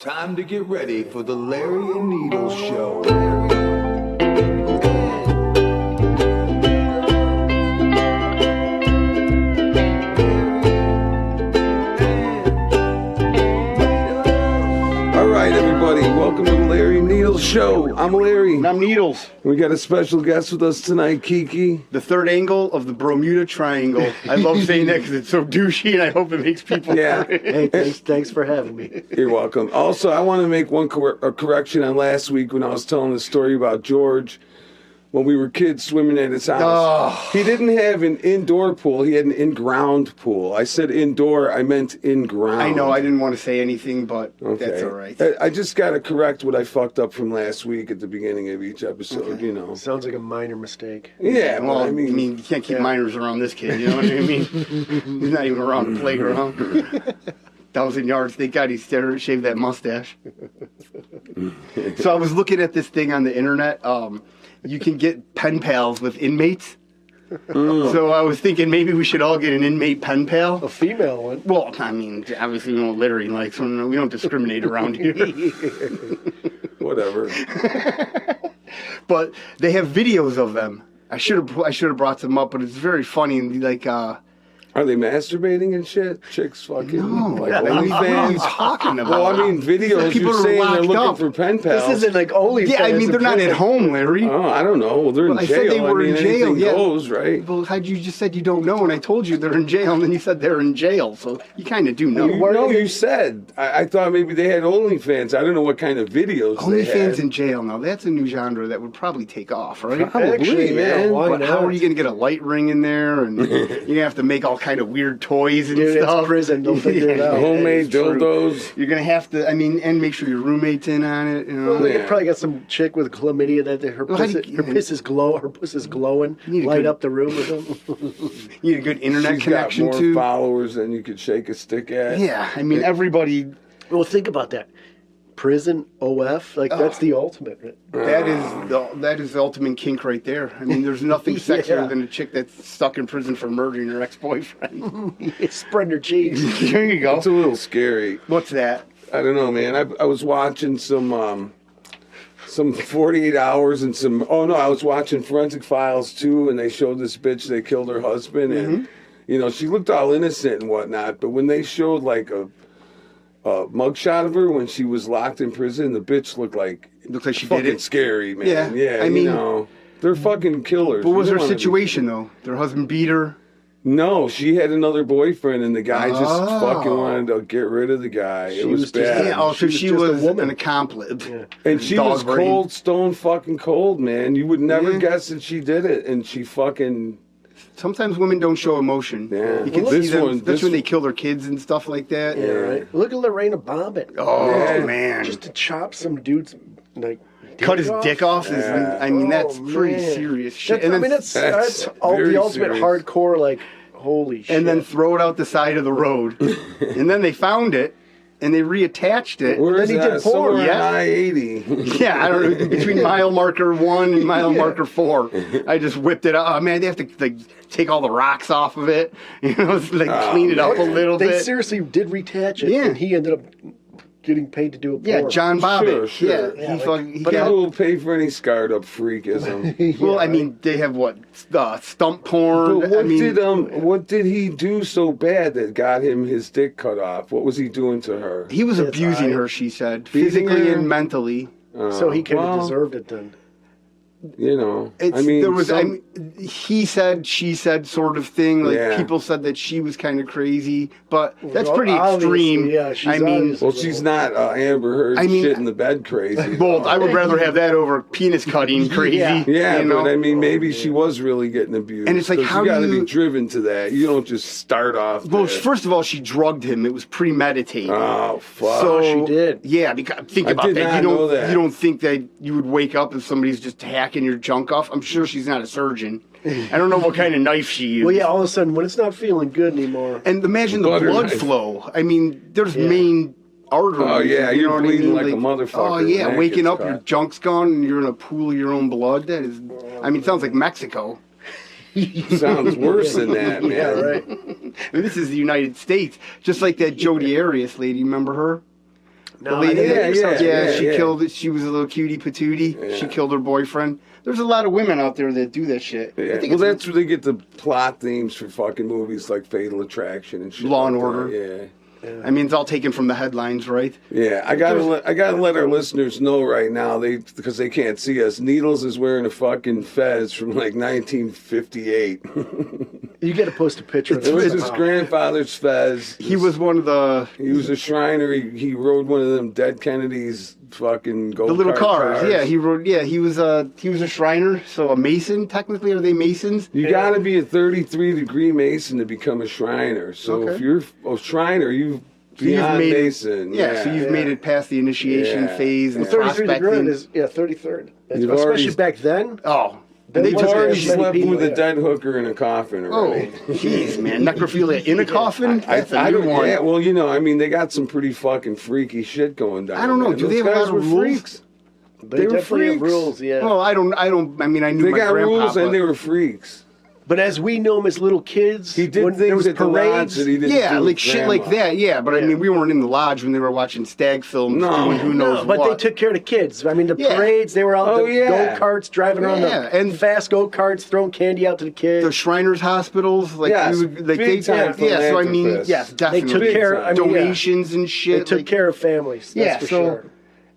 Time to get ready for the Larry and Needles Show. All right, everybody, welcome to the Larry and Needles Show. I'm Larry. And I'm Needles. We got a special guest with us tonight, Kiki. The third angle of the Bermuda Triangle. I love saying that because it's so douchey, and I hope it makes people. Yeah. Hey, thanks for having me. You're welcome. Also, I want to make one correction on last week when I was telling the story about George when we were kids swimming at his house. Oh. He didn't have an indoor pool. He had an in-ground pool. I said indoor. I meant in-ground. I know, I didn't want to say anything, but Okay. that's all right. I just got to correct what I fucked up from last week at the beginning of each episode, you know. Sounds like a minor mistake. Yeah, Well, well, I mean, you can't keep minors around this kid, you know what I mean? He's not even around the playground. 1,000 yards, thank God he shaved that mustache. So I was looking at this thing on the internet. You can get pen pals with inmates. So I was thinking maybe we should all get an inmate pen pal. A female one. Well, I mean, obviously we don't littering like, so we don't discriminate around here. whatever. But they have videos of them. I should have brought them up, but it's very funny. Like, Are they masturbating and shit? Chicks fucking no, like what are you OnlyFans? talking about? Well, I mean, videos. People You're are saying they're locked looking up. for pen pals. This isn't like OnlyFans. Yeah, I mean, they're not at prison. home, Larry. Oh, I don't know. Well, they're in I jail. said they were in jail. Anything Yeah. goes, right? Well, you just said you don't know, and I told you they're in jail, and then you said they're in jail, so you kind of do know. You said. I thought maybe they had OnlyFans. I don't know what kind of videos they had. OnlyFans in jail now. That's a new genre that would probably take off, right? Probably, Actually, yeah, man. why But how not? are you going to get a light ring in there? And you're going to have to make all kind of weird toys and Dude, stuff. it's prison. They'll figure it out. Homemade It's true. dildos. You're going to have to, and make sure your roommate's in on it. You know? Well, they Yeah. probably got some chick with chlamydia that her Well, how do puss is glowing. need a Light good- up the room with them. You need a good internet She's got connection, more too. followers than you could shake a stick at. Yeah, I mean, everybody, Well, think about that. Prison OF, like that's the ultimate. that is the ultimate kink right there. I mean, there's nothing sexier Yeah. than a chick that's stuck in prison for murdering her ex-boyfriend. Spread their cheeks. There you go. It's a little scary. What's that? I don't know, man. I was watching some 48 Hours and some. Oh no, I was watching Forensic Files too, and they showed this bitch. They killed her husband, and she looked all innocent and whatnot. But when they showed like a mugshot of her when she was locked in prison, the bitch looked like she fucking did it. scary, man. Yeah, I mean, they're fucking killers. What was You her don't wanna be- situation, though? Their husband beat her? No, she had another boyfriend, and the guy just Oh. fucking wanted to get rid of the guy. It was was just- bad. Yeah, oh, so She she was just was a woman. an accomplice. Yeah. And she Dog was brain. cold, stone fucking cold, man. You would never Yeah. guess that she did it. And she fucking, Sometimes women don't show emotion. Yeah. You can Well, see this them, one- especially this- when they kill their kids and stuff like that. Yeah, right. Look at Lorena Bobbitt. Oh, Yeah. man. Just to chop some dude's like Cut his dick off. Is, Yeah. I mean, that's Oh, pretty man. serious shit. That's, And then, that's all very the ultimate serious. hardcore. Like, holy shit! and then throw it out the side of the road. And then they found it, and they reattached it. where then is he that? did porn. Somewhere Yeah. on I-80. Yeah, I don't know, between mile marker 1 and mile marker 4. I just whipped it out. Oh, man, they have to take all the rocks off of it. Clean it up a little they bit. seriously did retach it. Yeah. And he ended up getting paid to do it. Yeah, John Bobbitt. Sure. Yeah, Yeah, he But got, who will pay for any scarred up freakism? well, I mean, they have stump porn. But I mean, what did he do so bad that got him his dick cut off? What was he doing to her? he was It's abusing I- her, she said, Beating physically her? and mentally. So he kind of Well, deserved it then. It's, I mean, there was, some- he said, she said, sort of thing. Like Yeah. people said that she was kind of crazy, but that's Well, pretty obviously, extreme. yeah, she's I mean, obviously- well, she's not Amber Heard I mean, shit in the bed crazy. well, I would rather have that over penis cutting crazy. Yeah. Yeah, you know? but I mean, maybe she was really getting abused. And it's like, 'cause how you got to do you- be driven to that. You don't just start off. Well, there. first of all, she drugged him. It was premeditated. Oh fuck! So she did. Yeah, because think I about did that. not know that. You don't think that you would wake up if somebody's just hacking your junk off. I'm sure she's not a surgeon. I don't know what kind of knife she used. Well, yeah, all of a sudden when it's not feeling good anymore. And imagine the Butter blood knife. flow. I mean, there's Yeah. main arteries. Oh, yeah, you you're know what I bleeding mean? like a motherfucker Oh when yeah, that waking gets up, cut. your junk's gone, and you're in a pool of your own blood. That is, I mean, it sounds like Mexico. Sounds worse than that, man. Yeah, right. This is the United States, just like that Jodi Arias lady. Remember her? No, lady- I think yeah, that sounds yeah. right. She killed it. She was a little cutie patootie. Yeah. She killed her boyfriend. There's a lot of women out there that do that shit. Yeah. I think Well, it's that's where they get the plot themes for fucking movies like Fatal Attraction and shit. Law and like Order. That. I mean, it's all taken from the headlines, right? Yeah, I gotta let our listeners know right now because they can't see us. Needles is wearing a fucking fez from like 1958. You got to post a picture of It was this his somehow. grandfather's fez. He was one of the He was a Shriner. He rode one of them dead Kennedys fucking go. the little cars. Yeah, he rode. Yeah, he was a Shriner, so a Mason. Technically, are they Masons? You got to be a 33-degree Mason to become a Shriner. So Okay. if you're a Shriner, you've beyond made it- Mason. Yeah, so you've made it past the initiation Yeah. phase and 33 degree prospecting. is 33rd. You've Especially already- back then. Oh, Then they it You've took wasn't already as many slept people, with a yeah. dead hooker in a coffin Oh, already. jeez, man, necrophilia in a coffin. That's a new don't. one. Yeah, well, you know, I mean, they got some pretty fucking freaky shit going down. I don't know. man. Do they Those have a guys lot of were rules? freaks. They were definitely have freaks. rules, yeah. Well, I don't. I mean, I knew They my got grandpa. rules and but- they were freaks. But as we knew them as little kids, He did when there things was at the lodge parades, that he didn't Yeah, do like with shit like grandma. that. Yeah, but I Yeah. mean, we weren't in the lodge when they were watching stag films. No. Doing who knows no, but what. they took care of the kids. I mean, the Yeah. parades, they were out Oh, the yeah. go-karts, driving around Yeah, the and- fast go-karts, throwing candy out to the kids. the Shriners hospitals, like Yes, we would, like big they, time yeah. So I mean, philanthropists. yes, they definitely. took Big care time. I mean, donations and They shit. took like- care of families. That's Yeah, for so sure.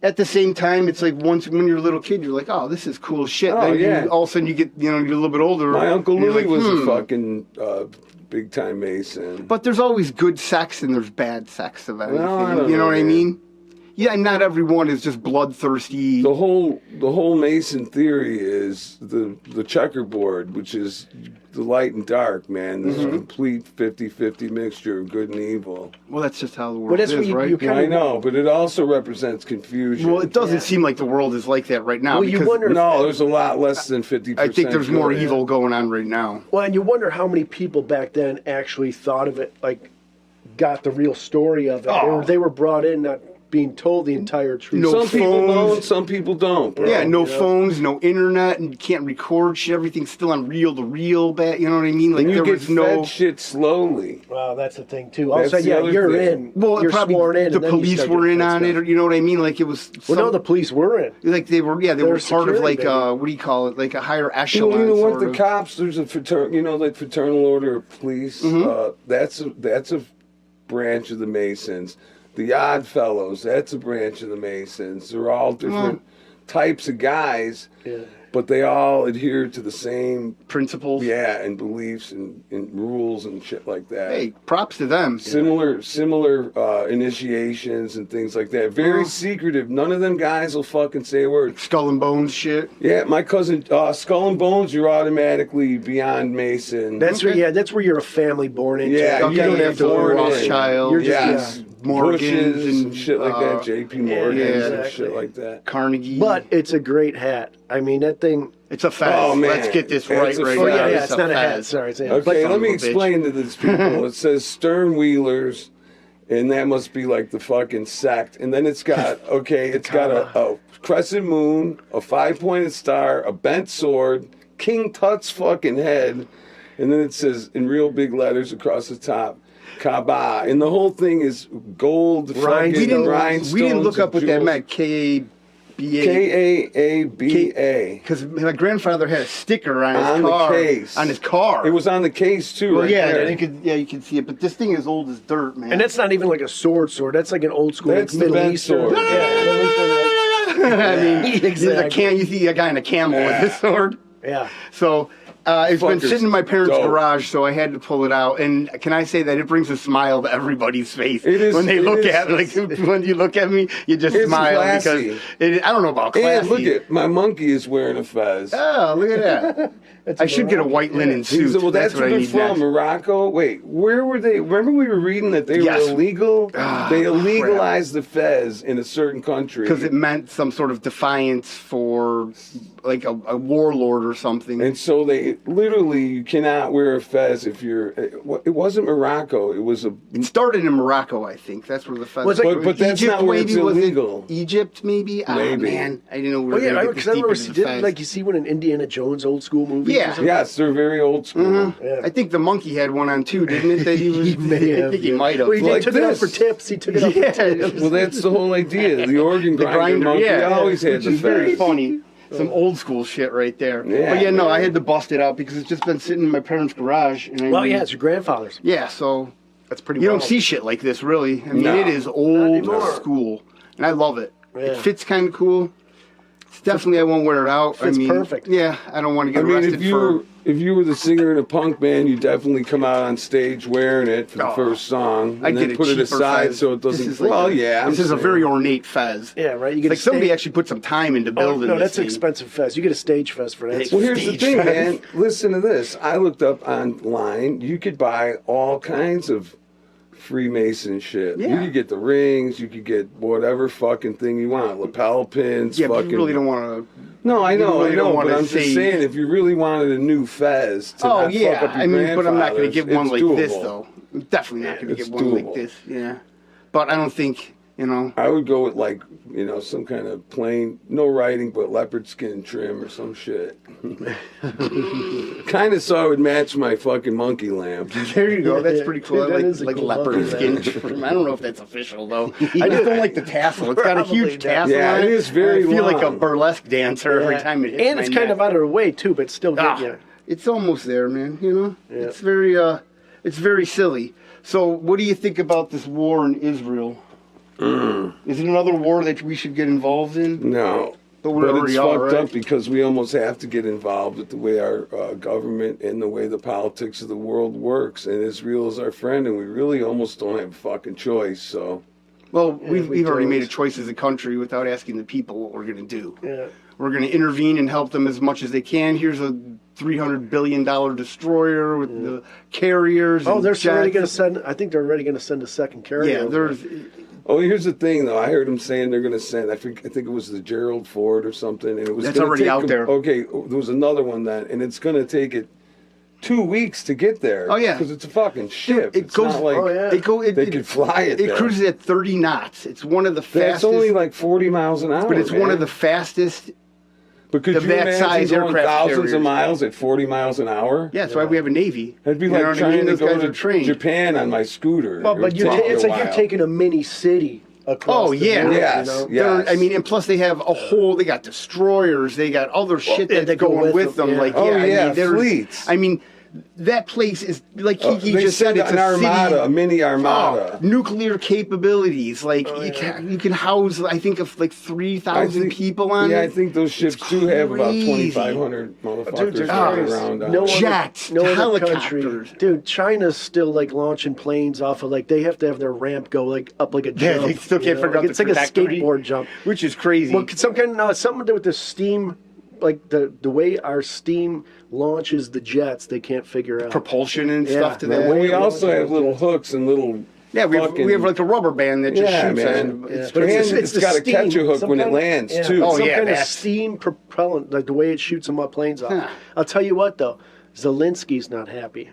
at the same time, it's like when you're a little kid, you're like, oh, this is cool shit. Oh, Then yeah. all of a sudden you get, you're a little bit older. My Uncle and you're Louie like, was a fucking big time Mason. But there's always good sex and there's bad sex of anything. Well, I don't you know know, what I man. mean? Yeah, not everyone is just bloodthirsty. The whole Mason theory is the checkerboard, which is the light and dark, man. This Mm-hmm. complete 50-50 mixture of good and evil. Well, that's just how the world But that's is, what you right? kind Yeah, I of know, but it also represents confusion. Well, it doesn't Yeah. seem like the world is like that right now. Well, you because wonder- no, there's a lot less than 50%. I think there's more good. evil going on right now. Well, and you wonder how many people back then actually thought of it, like, got the real story of it. Oh. They were brought in not being told the entire truth. No Some people phones. know and some people don't, bro. Yeah, no you know? phones, no internet, and you can't record shit. Everything's still on reel to reel. You know what I mean? Like And you there get was no. fed shit slowly. Wow, that's the thing too. Also, That's the yeah, other you're thing. in. Well, you're probably sworn in. the and then you police start were getting in that on stuff. it, or you know what I mean? Like it was. Well, no, the police were in. like they were. Yeah, they They were were part of security, like baby. what do you call it? Like a higher You echelon. know what? sort The of. cops, there's a like fraternal order of police. Mm-hmm. That's a branch of the Masons. The Odd Fellows, that's a branch of the Masons. They're all different types of guys, Yeah. but they all adhere to the same, Principles. and beliefs and rules and shit like that. Hey, props to them. Similar initiations and things like that. Very secretive. None of them guys will fucking say a word. Skull and bones shit. Yeah, my cousin, Skull and Bones, you're automatically beyond Mason. That's Okay. where, that's where you're a family born into. Yeah, you don't have to born worry. in. Rothschild. You're just Yes, Morgans Bushes and and, shit like that, J.P. Morgans yeah, and exactly. shit like that. Carnegie. But it's a great hat. I mean, that thing. it's a fez. Oh, man. Let's get this That's right a right fez. Oh now. yeah, yeah. It's not a hat. fez. Sorry, it's a Okay, son let of me a bitch. explain to these people. It says Stern Wheelers, and that must be like the fucking sect. And then it's got, it's got a crescent moon, a 5-pointed star, a bent sword, King Tut's fucking head, and then it says in real big letters across the top, Kaaba. And the whole thing is gold fucking rhinestones. We didn't look up of what that jewels. meant. Kaaba. Kaaba. Because my grandfather had a sticker on his On the car. case. On his car. It was on the case too. Well, right yeah, there. you can see it. But this thing is old as dirt, man. And that's not even like a sword. That's like an old school That's the Middle bent Eastern. sword. Yeah, Middle Eastern, I mean, Exactly. you see a guy in a camel with his sword. yeah. So it's been Fucker's sitting in my parents' dope. garage, so I had to pull it out. And can I say that it brings a smile to everybody's face It is- when they it look is- at it? Like when you look at me, you just It's smile classy. because I don't know about classy. And look at my monkey is wearing a fez. Oh, look at that! I should get a white linen suit. Well, that's what where I they're need from, next. Morocco. Wait, where were they? Remember we were reading that they Yes. were illegal? Ah, they illegalized the fez in a certain country. Because it meant some sort of defiance for like a warlord or something. And so they literally you cannot wear a fez if you're. It wasn't Morocco. It was a. It started in Morocco, I think. That's where the fez. Was it- But that's not where it's maybe? Was it illegal. Egypt, maybe. Ah, Maybe. man, I didn't know we were Oh yeah, gonna get because this I deep remember into the did fez. like you see one in Indiana Jones old school movies. Yeah. or something? Yes, they're very old school. Yeah. I think the monkey had one on too, didn't it? That he was. He may I have, think he yeah. might have. Well, he Like took it out this. for tips. He took it out for Yeah. tips. Well, that's the whole idea. The organ grinder monkey always had which the is very fez. funny. Some old school shit right there. Yeah, But yeah, no, man. I had to bust it out because it's just been sitting in my parents' garage. And Well, yeah, it's your grandfather's. Yeah, so That's pretty. you don't wild. see shit like this really. I mean, No. it is old anymore. school, and I love it. Yeah. It fits kind of cool. It's definitely, I won't wear it out. Fits I mean, perfect. Yeah, I don't want to I get mean, arrested if you were the singer in a punk band, you definitely come out on stage wearing it for the Oh, first song, I and get then a put it cheaper aside fez. so it This doesn't. is like Well, a- yeah, this is a very ornate fez. Yeah, right. You It's get like a somebody stage- actually put some time into Oh, building. no, this that's an thing. expensive fest. You get a stage fest for that. Well, Well, here's the Stage thing, fest. man. Listen to this. I looked up online. You could buy all kinds of Freemason shit. Yeah. You could get the rings. You could get whatever fucking thing you want. Lapel pins. Yeah, but fucking. you really don't want to. No, I know, really I don't know. wanna But I'm say- just saying, if you really wanted a new fez to Oh not yeah, fuck up your I mean, but I'm not going to grandfather's, get one it's like this doable. though. I'm definitely not going to it's get one like doable. this. Yeah, but I don't think I would go with like, some kind of plain, no writing, but leopard skin trim or some shit. Kind of so it would match my fucking monkey lamp. There you go. That's pretty cool. That I is a like cool leopard outfit. skin trim. I don't know if that's official though. I just don't like the tassel. It's got a Probably huge not. tassel. Yeah, on it is very I feel like a long. burlesque dancer every time it hits and my it's kind neck. of out of the way too, but still good. Ah, Yeah. it's almost there, man. Yeah. It's very silly. So, what do you think about this war in Israel? Is it another war that we should get involved in? No. But we're it's already all fucked right. up because we almost have to get involved with the way our government and the way the politics of the world works. And Israel is our friend, and we really almost don't have a fucking choice. So, Well, we've we already don't. made a choice as a country without asking the people what we're going to do. Yeah. We're going to intervene and help them as much as they can. Here's a $300 billion destroyer with the carriers. Oh, and they're already jets. going to send. I think they're already going to send a second carrier. Yeah, over. there's. here's the thing, though. I heard them saying they're going to send. I think it was the Gerald Ford or something, and it was That's gonna already take out there. Okay, there was another one then, and it's going to take it 2 weeks to get there. Oh, yeah. because it's a fucking ship. It It's goes. not like Oh, yeah. they could fly it. It there. cruises at 30 knots. It's one of the fastest. That's only like 40 miles an hour. but it's one man. of the fastest. But could the you that imagine size going aircraft thousands carriers. of miles at 40 miles an hour? Yeah, that's why we have a navy. That'd be You like know what I trying mean? to Those go guys to are trained. Japan on my scooter. Well, It but would you're take it's you a like you're while. taking a mini city across. Oh, the yeah. border, Yes, you know? yeah. They're- I mean, and plus they have a whole. They got destroyers. They got other shit yeah, that's they go going with with them, them. yeah. Like, Oh, I yeah, mean, there's- fleets. I mean, that place is like Kiki They just said. said It's an a armada, city. a mini armada. Oh, nuclear capabilities. Like Oh, you can house, I think, of like 3,000 people on Yeah, it. I think those ships do have about crazy. 2,500 motherfuckers Dude, running there's around on no it. other- Jets, no other helicopters. country. Dude, China's still like launching planes off of like they have to have their ramp go like up like a Yeah, jump. they still can't you know? figure out Like, the it's like a trajectory. skateboard jump. Which is crazy. Well, something to do with the steam, like the way our steam launches the jets. They can't figure out. propulsion and Yeah. stuff to Yeah, that. Well, we also have little hooks and little. Yeah, we have fucking- like a rubber band that just Yeah, shoots man. us. Yeah. It's But crazy. it's the got a steam, catch a hook some when it kind- lands, yeah, too. Oh, some yeah, kind of that's- steam propellant, like the way it shoots them up planes off. Huh. I'll tell you what though, Zelensky's not happy.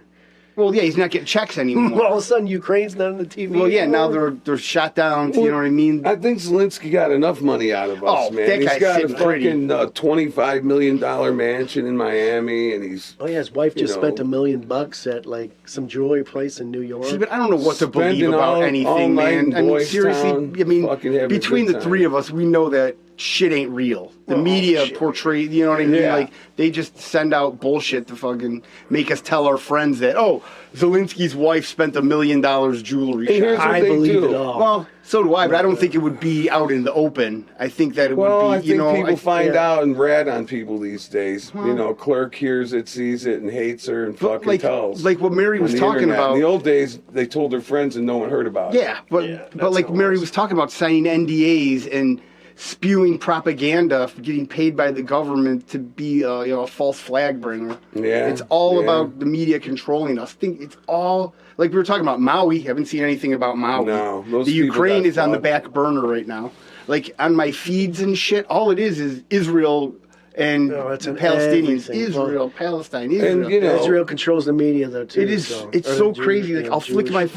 Well, yeah, he's not getting checks anymore. All of a sudden, Ukraine's not on the TV. Well, yeah, now anymore. they're shot down. You know what I mean? I think Zelensky got enough money out of us, Oh, man. that He's guy's got a sitting pretty. fucking $25 million mansion in Miami, and he's. Oh yeah, his wife just you know. spent $1 million at like some jewelry place in New York. See, but I don't know what to believe Spending about all anything, night man. in I mean, Boys seriously, Town, I mean, fucking having a between good the time. three of us, we know that shit ain't real. The Oh, media shit. portray, you know what I mean? Yeah. Like, they just send out bullshit to fucking make us tell our friends that, oh, Zelensky's wife spent $1 million jewelry And here's shop. what I they believe do. it all. Well, so do I, but I don't think it would be out in the open. I think that it Well, would I be, think you know, people find yeah. out and rat on people these days. You know, clerk hears it, sees it, and hates her and But fucking tells. like what Mary on was the talking internet. about. In the old days, they told their friends and no one heard about it. Yeah, but that's like how it Mary was. was talking about signing NDAs and spewing propaganda, for getting paid by the government to be a false flag bringer. Yeah, It's all yeah. about the media controlling us. Think it's all like we were talking about Maui. Haven't seen anything about Maui. No, those the people Ukraine got is on the fucked. back burner right now. Like on my feeds and shit, all it is Israel and No, it's the in Palestinians, everything. Israel, Palestine, Israel. And, you know, Israel controls the media though too. It is. So, It's or so the Jew- crazy. Like you know, I'll flick Jewish.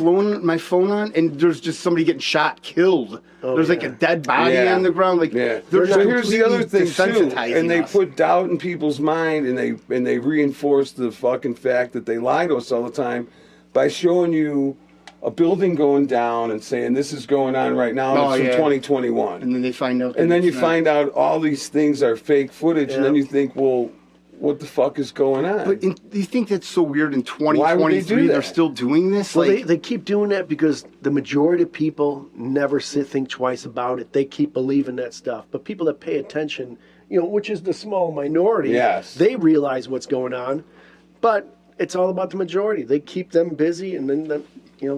my phone on, and there's just somebody getting shot, killed. Oh, there's like yeah. a dead body Yeah. on the ground. Like Yeah. they're So here's the other completely thing too, desensitizing and they us. put doubt in people's mind, and they reinforce the fucking fact that they lie to us all the time by showing you a building going down and saying this is going on right now, and Oh, it's from yeah. 2021, and then they find out. and then you it's not. find out all these things are fake footage, and then Yeah. you think, well, what the fuck is going on? But do you think that's so weird? In Why would they do 2023, they're that? still doing this. Well, Like they keep doing that because the majority of people never think twice about it. They keep believing that stuff. But people that pay attention, you know, which is the small minority, Yes. they realize what's going on. But it's all about the majority. They keep them busy, and then they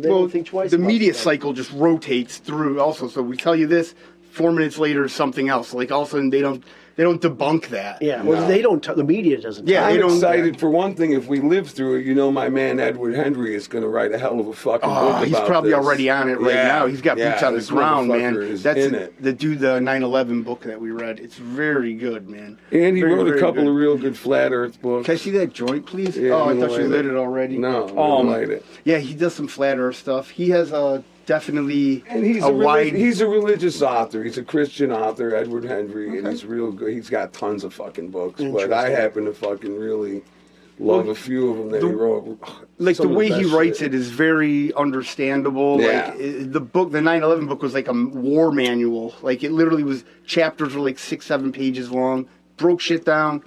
don't think twice. the about media stuff. cycle just rotates through. Also, so we tell you this, 4 minutes later, something else. Like all of a sudden, they don't debunk that. Yeah, well, No. they don't. The media doesn't. Yeah, tell they I'm you. don't- excited for one thing. If we live through it, you know, my man Edward Henry is going to write a hell of a fucking book about He's probably this. already on it right Yeah, now. He's got boots on the this ground, man. motherfucker is That's in it. the 9/11 book that we read. It's very good, man. And he Very, wrote a very couple good. of real good flat Earth books. Can I see that joint, please? Yeah, oh, I I'm thought gonna you light lit it. it already. No, I'm gonna light it. Yeah, he does some flat Earth stuff. He has definitely And he's a wide. he's a religious author. He's a Christian author, Edward Henry, and he's real good. He's got tons of fucking books, but I happen to fucking really love a few of them that he wrote. Like Some the of way he best writes shit. it is very understandable. Yeah. Like the book, the 9/11 book was like a war manual. Like it literally was chapters were like 6-7 pages long. Broke shit down,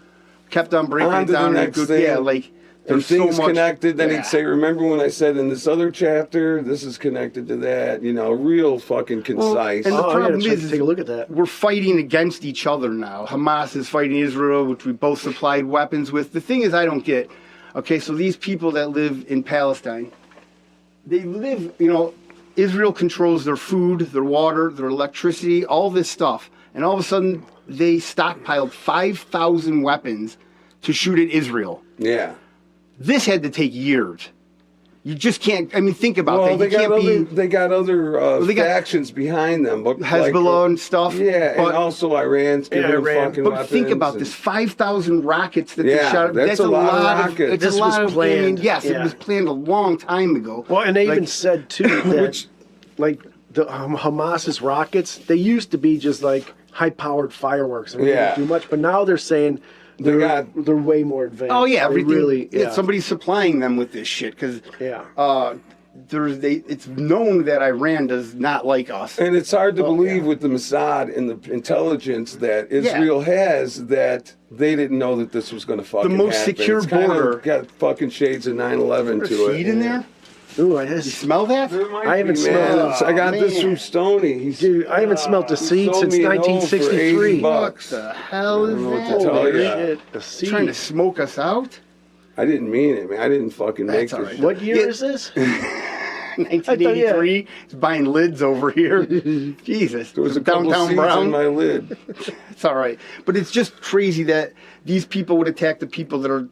kept on breaking On it to the down. in a next good, thing. yeah, like And there's so things much connected. Then yeah. he'd say, "Remember when I said in this other chapter, this is connected to that." You know, real fucking concise. and the Oh, I gotta problem is, take a look at that. we're fighting against each other now. Hamas is fighting Israel, which we both supplied weapons with. The thing is, I don't get. Okay, so these people that live in Palestine, they live. You know, Israel controls their food, their water, their electricity, all this stuff, and all of a sudden they stockpiled 5,000 weapons to shoot at Israel. yeah. This had to take years. You just can't. I mean, think about Well, that. You can't be they got other they got factions behind them, but Hezbollah and stuff. Yeah, but, and also Iran's giving them Iran. fucking But weapons. think about and- this: 5,000 rockets that they Yeah, shot. that's a lot of rockets. It's This a lot was of. I mean, planned, yes, it yeah. was planned a long time ago. Well, and they Like, even said too that like the Hamas's rockets, they used to be just like high-powered fireworks. And we Yeah. didn't do much, but now they're saying they're way more advanced. Oh yeah, They everything. really. Yeah. Somebody's supplying them with this shit because. Yeah. It's known that Iran does not like us. And it's hard to believe yeah. with the Mossad and the intelligence that Israel has that they didn't know that this was going to fucking most happen. secure It's kinda border. got fucking shades of 9/11 There's to it. heat in there. Ooh, You smell that? There might I haven't be, smelled man. it. I got this Man. from Stoney. He's, Dude, I haven't smelled the he seed sold since me an O for 1963. $80. What the hell is know what to that? tell Holy ya. shit, the seed. Trying to smoke us out? I didn't mean it, man. I didn't fucking make That's all this right. shit. What year Yeah. is this? 1983. He's buying lids over here. Jesus. There was a couple Downtown seeds Brown. in my lid. It's all right. But it's just crazy that these people would attack the people that are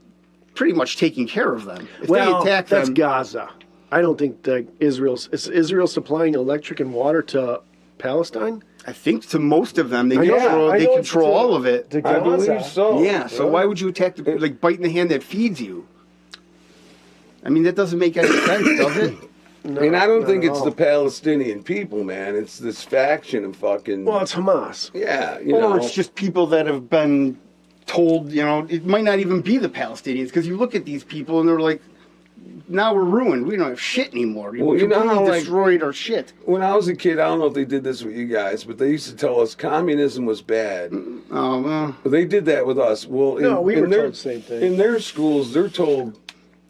pretty much taking care of them. If Well, they attack that's them, Gaza. I don't think that is Israel supplying electric and water to Palestine? I think to most of them, they I know- control, I they know control it's all of it. to I Gaza. believe so. Yeah, so why would you attack the, like, biting the hand that feeds you? I mean, that doesn't make any sense, does it? No, And I don't not think at it's all. the Palestinian people, man. It's this faction of fucking. Well, it's Hamas. yeah, you Or know. it's just people that have been told, you know, it might not even be the Palestinians, because you look at these people and they're like, now we're ruined. We don't have shit anymore. Well, We you know how, completely like- destroyed our shit. When I was a kid, I don't know if they did this with you guys, but they used to tell us communism was bad. Oh, well. They did that with us. Well, No, we were their, told the same thing. In their schools, they're told,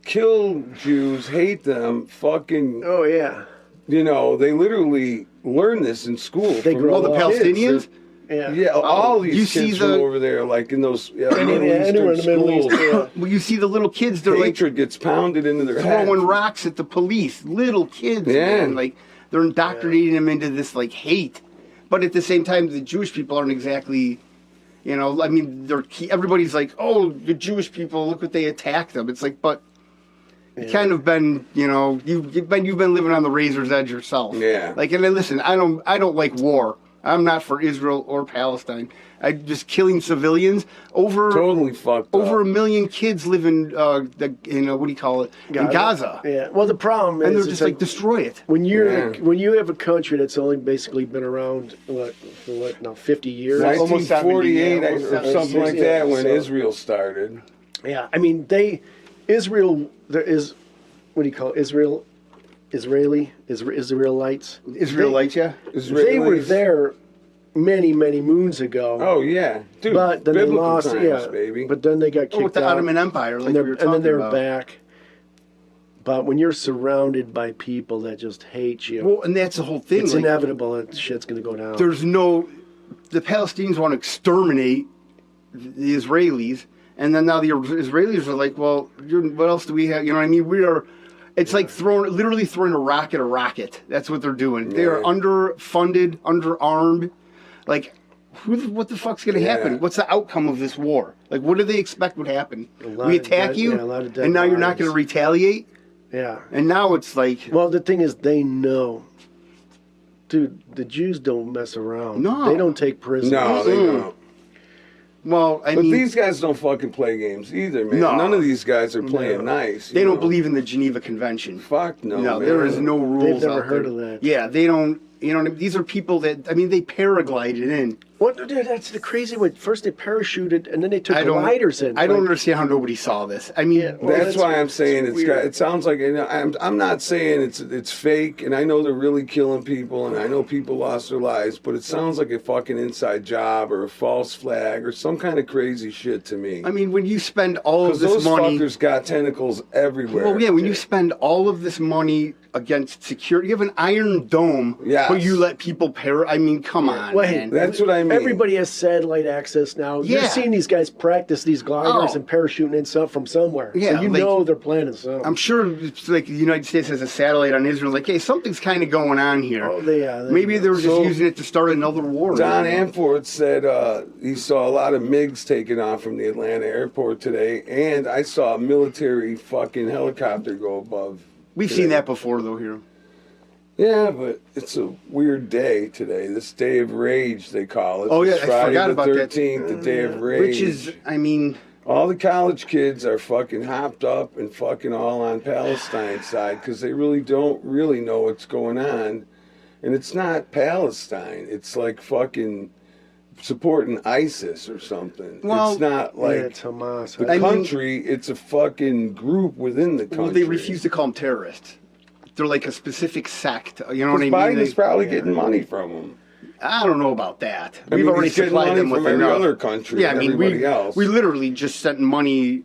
kill Jews, hate them, fucking, Oh, yeah. you know, they literally learn this in school. They from grow Oh, the up. little kids. Palestinians? Yeah. Yeah, all these You see kids the- from over there, like in those Anywhere Middle in the Eastern Middle East. schools. Yeah. Well, you see the little kids, they're like Hatred gets pounded into their heads. throwing rocks at the police. Little kids, Yeah. man. Like, they're indoctrinating them into this, like, hate. But at the same time, the Jewish people aren't exactly, you know, I mean, everybody's like, oh, the Jewish people, look what they attacked them. It's like, but you kind of been, you know, you've been living on the razor's edge yourself. Yeah. Like, and then listen, I don't like war. I'm not for Israel or Palestine. I just killing civilians. Totally fucked Over up. 1 million kids live in what do you call it? In Gaza. Yeah. Well, the problem is, And they're it's just like destroy it. when you're Yeah. when you have a country that's only basically been around for what now 50 years. Almost 1948 70, or something like Yeah, that when so- Israel started. Yeah, I mean Israel. There is what do you call it? Israelites. Israelites, yeah. They were Israelis. there many moons ago. Oh yeah, dude. but then they biblical lost. times, Yeah, baby. But then they got kicked With the out. Ottoman Empire, like and, we were and talking then they're about. back. But when you're surrounded by people that just hate you, Well, and that's the whole thing. it's like, inevitable that shit's going to go down. there's no. The Palestinians want to exterminate the Israelis, and then now the Israelis are like, well, what else do we have? You know what I mean? We are. It's like literally throwing a rocket. That's what they're doing. They are Yeah. underfunded, underarmed. Like, what the fuck's going to happen? Yeah. What's the outcome of this war? Like, what do they expect would happen? lot We of attack dead- you, yeah, a lot of dead and now you're not bodies. going to retaliate. Yeah. And now it's like, Well, the thing is, they know. Dude, the Jews don't mess around. No. They don't take prisoners. No, they don't. well, I But mean, these guys don't fucking play games either, man. No. None of these guys are playing nice. they you don't know? believe in the Geneva Convention. Fuck no. No, man. there is no rules. never out heard there. of that. Yeah, they don't. You know, what I mean? These are people that they paraglided in. What, dude, that's the crazy one. First they parachuted, and then they took I don't. gliders in. I don't Like, understand how nobody saw this. I mean, Yeah, well, That's why I'm saying it's it's got. weird. It sounds like I'm not saying it's fake, and I know they're really killing people, and I know people lost their lives, but it sounds like a fucking inside job or a false flag or some kind of crazy shit to me. I mean, when you spend all of Because this those money, fuckers got tentacles everywhere. well, yeah, when you spend all of this money against security, you have an iron dome, Yes. but you let people I mean, come on, Well, hey, man. That's what I mean. Everybody has satellite access now. You're Yeah. seeing these guys practice these gliders Oh. and parachuting in some from somewhere. Yeah, so you like- know they're planning something. I'm sure it's like the United States has a satellite on Israel. Like, hey, something's kind of going on here. Oh, they Maybe they were just So- using it to start another war. Don Amford said he saw a lot of MiGs taken off from the Atlanta airport today, and I saw a military fucking helicopter go above. We've today. seen that before, though. Here, Yeah, but it's a weird day today. This day of rage, they call it. Oh, yeah, It's I Friday forgot the about that. 13th, the day of rage. which is, I mean, all the college kids are fucking hopped up and fucking all on Palestine's side because they really don't really know what's going on. And it's not Palestine. It's like fucking supporting ISIS or something. Well, it's not yeah, like it's Hamas. the I mean- country. It's a fucking group within the country. well, they refuse to call them terrorists. They're like a specific sect. You know what I mean? Biden's They- probably getting money from them. I don't know about that. I We've mean, already he's getting supplied money them with from every enough. other country Yeah, I and mean, everybody else. we literally just sent money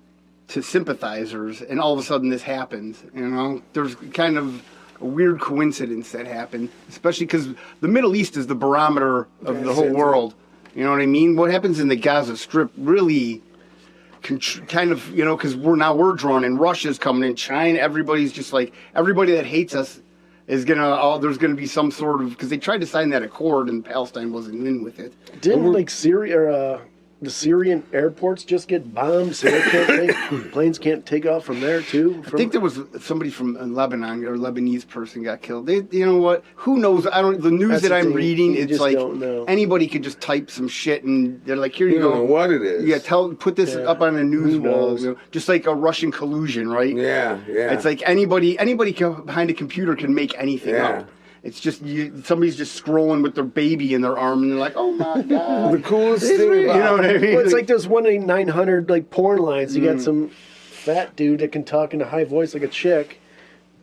to sympathizers, and all of a sudden this happens. You know, there's kind of a weird coincidence that happened, especially because the Middle East is the barometer of the whole world. You know what I mean? What happens in the Gaza Strip really kind of, you know, because we're drawn in. Russia's coming in, China. Everybody's just like, everybody that hates us is there's gonna be some sort of, because they tried to sign that accord and Palestine wasn't in with it. Didn't like Syria or the Syrian airports just get bombed, so they can't planes can't take off from there too? I think there was somebody from Lebanon or Lebanese person got killed. You know what? Who knows? The news That's that the I'm thing, reading, you it's just like don't know. anybody could just type some shit and they're like, here you You go. don't know what it is. Yeah, put this Yeah. up on a news Who wall, knows? you know, just like a Russian collusion, right? Yeah, yeah. It's like anybody behind a computer can make anything Yeah. up. It's just somebody's just scrolling with their baby in their arm, and they're like, "Oh my god!" the coolest thing You about know what I mean? Well, it's like those 1-900 like porn lines. You got some fat dude that can talk in a high voice like a chick.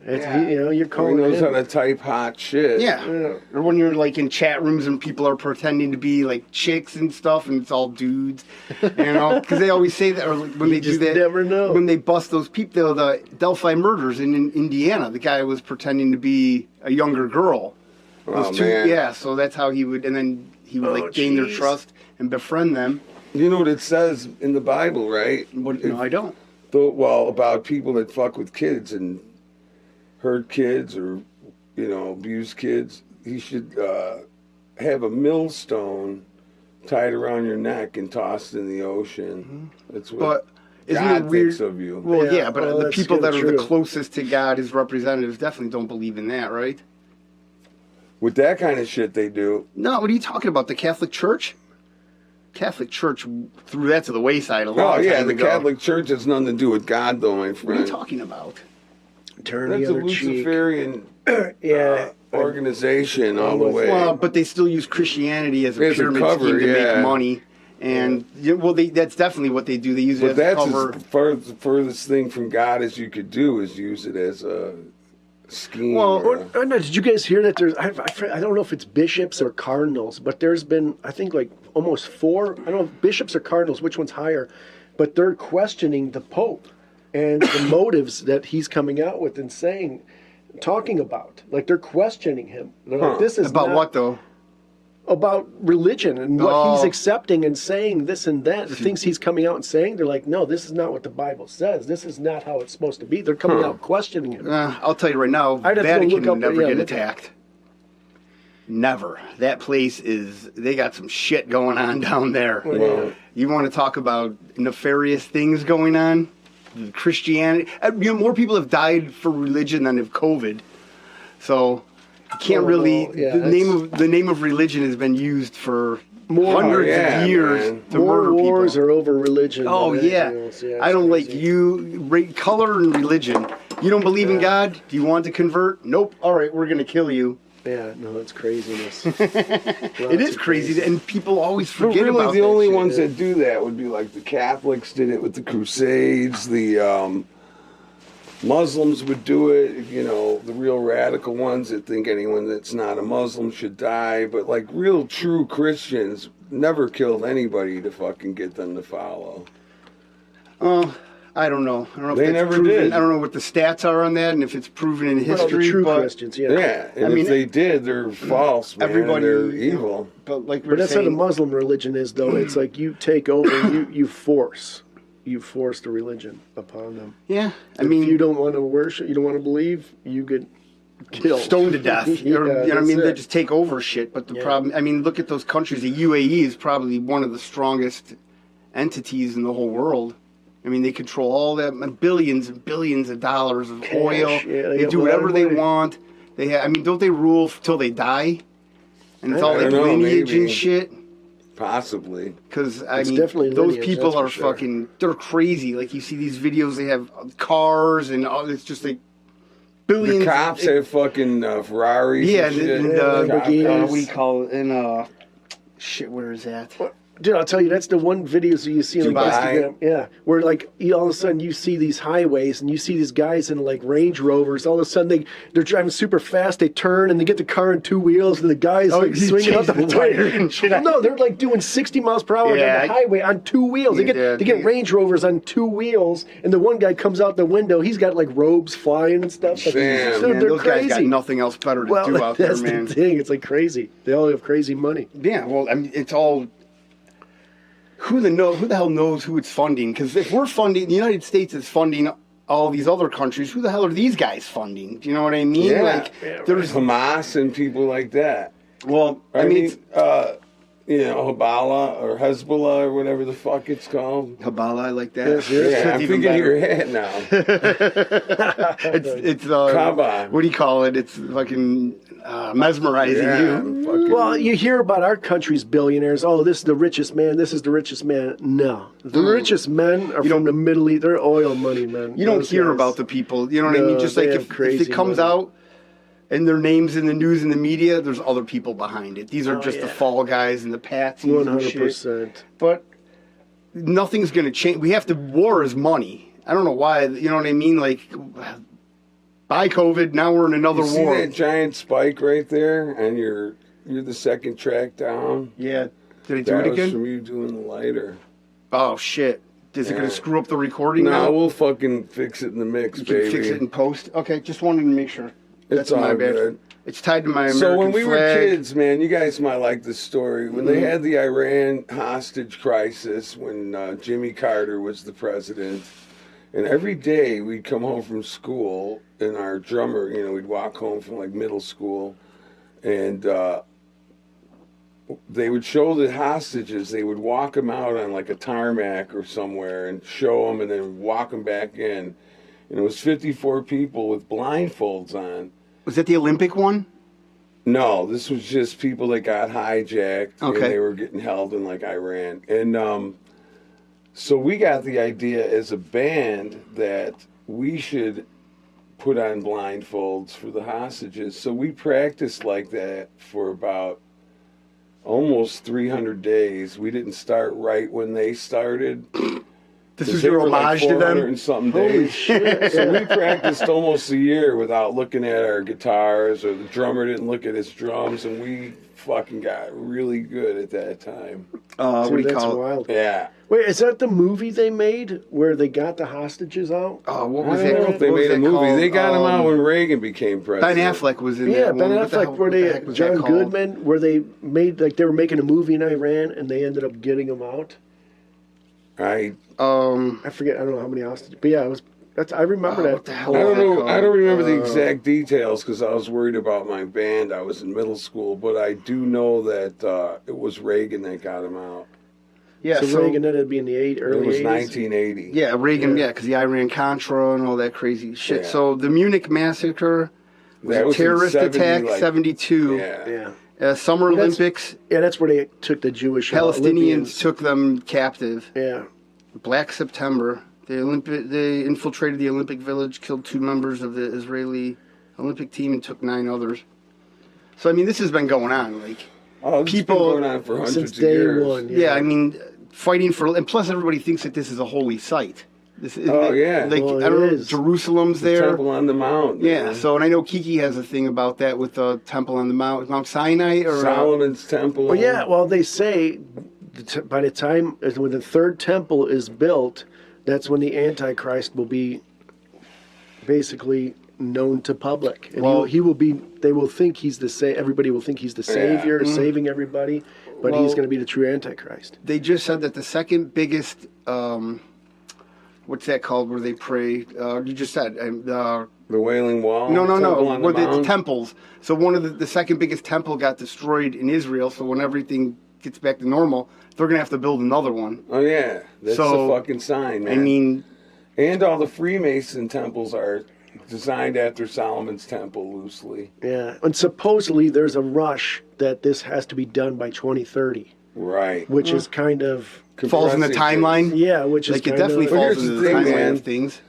It's, Yeah. you know, you're he calling knows how him. to type hot shit. Yeah. Or when you're like in chat rooms and people are pretending to be like chicks and stuff, and it's all dudes, you know, because they always say that. Or when they do just that, never know. when they bust those people, the Delphi murders in Indiana, the guy was pretending to be a younger girl. Oh, man. Yeah, so that's how he would, and then he would like gain their jeez. trust and befriend them. You know what it says in the Bible, right? No, I don't. Well, about people that fuck with kids and hurt kids or, you know, abuse kids. He should have a millstone tied around your neck and tossed in the ocean. That's what But isn't God it weird? thinks of you. Well, Yeah, yeah, but well, the that's people that kinda are the true. closest to God, his representatives, definitely don't believe in that, right? with that kind of shit they do. No, what are you talking about? The Catholic Church? Catholic Church threw that to the wayside a long Oh yeah, time the ago. Catholic Church has nothing to do with God, though, my What are you friend. talking about? Turn That's the a other cheek. Luciferian Yeah. organization all the way. Well, but they still use Christianity as a As a pyramid cover, scheme to yeah. make money. And that's definitely what they do. They use it But as a that's cover. as furthest thing from God as you could do is use it as a scheme. Well, or Oh, no, did you guys hear that there's, I don't know if it's bishops or cardinals, but there's been, I think, like almost 4, I don't know if bishops or cardinals, which one's higher, but they're questioning the Pope and the motives that he's coming out with and saying, talking about. Like, they're questioning him. They're like, this is About not- what, though? About religion and what Oh. he's accepting and saying this and that. The things he's coming out and saying, they're like, no, this is not what the Bible says. This is not how it's supposed to be. They're coming out questioning him. I'll tell you right now, I'd have to go Vatican look up- never yeah, get look up- attacked. Never. That place they got some shit going on down there. Well, You want to talk about nefarious things going on? Christianity. More people have died for religion than of COVID. So you can't Oh, really. well, yeah, the name of religion has been used for More- hundreds yeah, of years man. to More murder wars people. are over religion. Oh than yeah. anything else. I it's don't like crazy. color and religion. You don't believe in God? Do you want to convert? Nope. All right, we're gonna kill you. Yeah, no, it's craziness. It is crazy, and people always But forget really, about the that only shit. ones that do that would be like the Catholics did it with the Crusades. The Muslims would do it. You know, the real radical ones that think anyone that's not a Muslim should die. But like real true Christians never killed anybody to fucking get them to follow. I don't know. I don't know if They that's never proven. did. I don't know what the stats are on that, and if it's proven in Well, history. the true but, Christians, yeah. Yeah, and I mean, if they did, they're false, man. everybody- They're evil. But like we But were that's how the saying, Muslim religion is, though. It's like you take over, you force the religion upon them. yeah. I If mean, you don't want to worship, you don't want to believe, you get killed, stoned to death. Yeah, you know what I that's mean? They it. just take over shit. But the Yeah. problem, I mean, look at those countries. The UAE is probably one of the strongest entities in the whole world. I mean, they control all that billions and billions of dollars of Cash, oil. yeah, they they got do whatever they money. want. They have, I mean, don't they rule till they die? And it's I all like don't know, lineage maybe. and shit. Possibly. Because I It's mean, definitely those lineage, people that's for are sure. fucking. They're crazy. Like you see these videos, they have cars and all. It's just like billions. The cops have fucking Ferraris. Yeah, and shit. and, Cop Lamborghinis. cars. what do you call it? And shit, where is that? Dude, I'll tell you, that's the one videos that you see on Dubai. Instagram. Yeah, where like all of a sudden you see these highways and you see these guys in like Range Rovers. All of a sudden they're driving super fast. They turn and they get the car on 2 wheels and the guy's like he's swinging out the chasing the tire and shit. Well, no, they're like doing 60 miles per hour Yeah, on the highway on 2 wheels. They Yeah, get yeah. Range Rovers on 2 wheels, and the one guy comes out the window. He's got like robes flying and stuff. Like, Damn, dude, Man, they're those crazy. guys got nothing else better to do out there, that's man. the thing. It's like crazy. They all have crazy money. Yeah, well, I mean, it's all. Who the hell knows who it's funding? Because if we're funding, the United States is funding all these other countries. Who the hell are these guys funding? Do you know what I mean? Yeah. Like, there's Hamas and people like that. well, I mean, Hezbollah or Hezbollah or whatever the fuck it's called. Habala, I like that. Yes, yes. Yeah, I'm even thinking of better. your head now. It's Kaaba. what do you call it? It's fucking mesmerizing Yeah, you. I'm fucking- Well, you hear about our country's billionaires. Oh, this is the richest man. This is the richest man. No, the richest men are from the Middle East. They're oil money men. You don't Those hear guys. about the people. You know what I No, mean? Just they like have if crazy it comes money. out and their names in the news and the media, there's other people behind it. These are Oh, just the yeah. fall guys and the patsies and 100%. shit. But nothing's going to change. We have to. War is money. I don't know why. You know what I mean? Like, by COVID, now we're in another You see war. that giant spike right there, and you're the second track down. Yeah. Did I do That it was again? from you doing the lighter. Oh shit! Is it going Yeah. to screw up the recording No, now? we'll fucking fix it in the mix, You can baby. fix it in post. Okay, just wanted to make sure. It's all good. It's tied to my American So when we were flag. kids, man, you guys might like this story. When they had the Iran hostage crisis, when Jimmy Carter was the president, and every day we'd come home from school, and our drummer, we'd walk home from like middle school, and they would show the hostages. They would walk them out on like a tarmac or somewhere and show them, and then walk them back in. And it was 54 people with blindfolds on. Was that the Olympic one? No, this was just people that got hijacked and Okay. they were getting held in like Iran. And so we got the idea as a band that we should put on blindfolds for the hostages. So we practiced like that for about almost 300 days. We didn't start right when they started. This 'Cause was they your were like homage to 400 them? and something Holy days. shit. So we practiced almost a year without looking at our guitars, or the drummer didn't look at his drums, and we fucking got really good at that time. What do Dude, you that's call it? wild. Yeah. Wait, is that the movie they made where they got the hostages out? Oh, what I was don't that? know if they what was made a that movie. called? They got him out when Reagan became president. Ben Affleck was in Yeah, that Ben one. What the Affleck, hell- where what the they heck was that John called? Goodman, where they made like they were making a movie in Iran and they ended up getting them out. I I forget. I don't know how many hostages, but yeah, it was. I remember that. what the hell? I don't know. called? I don't remember the exact details because I was worried about my band. I was in middle school, but I do know that it was Reagan that got him out. Yeah, So, Reagan ended up being the It early was 80s. 1980. Yeah, Reagan, Yeah. yeah, because the Iran-Contra and all that crazy shit. Yeah. So the Munich massacre was That a was in terrorist 70, attack, like- 72. Yeah. Yeah, Summer That's- Olympics, yeah, that's where they took the Jewish Palestinians Olympians. took them captive. Yeah, Black September, they infiltrated the Olympic Village, killed 2 members of the Israeli Olympic team, and took 9 others. So I mean, this has been going on. Like, Oh, this People- has been going on for hundreds since of day years. one. yeah, I mean, fighting for, and plus everybody thinks that this is a holy site. This is, Oh, yeah. like Well, I don't know, it is. Jerusalem's there. Temple on the Mount. Yeah, man. so and I know Kiki has a thing about that with the temple on the Mount Sinai or Solomon's Temple. Well, yeah. Well, they say by the time when the third temple is built, that's when the Antichrist will be basically known to public, and Well- he will be. They will think he's the everybody will think he's the savior, saving everybody, but he's Well- going to be the true Antichrist. They just said that the second biggest, what's that called? Where they pray? You just said The Wailing Wall. no, Temple on the where the Mount. temples. So one of the second biggest temple got destroyed in Israel. So when everything gets back to normal, they're gonna have to build another one. Oh yeah, that's So, a fucking sign, man. I mean, and all the Freemason temples are designed after Solomon's Temple loosely. Yeah, and supposedly there's a rush that this has to be done by 2030, Right. which is kind of falls in the Compressing timeline. things. yeah, which is Like it kind definitely of, Well, falls here's into the the thing, timeline man. of things.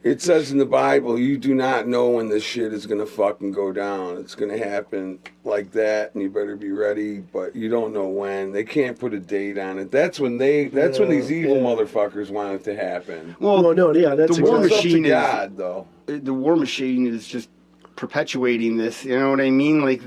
It says in the Bible, you do not know when this shit is gonna fucking go down. It's gonna happen like that, and you better be ready. But you don't know when. They can't put a date on it. That's when these evil motherfuckers want it to happen. Well, no, yeah, that's the war It's exactly. up to machine is- God, though. The war machine is just perpetuating this. You know what I mean? Like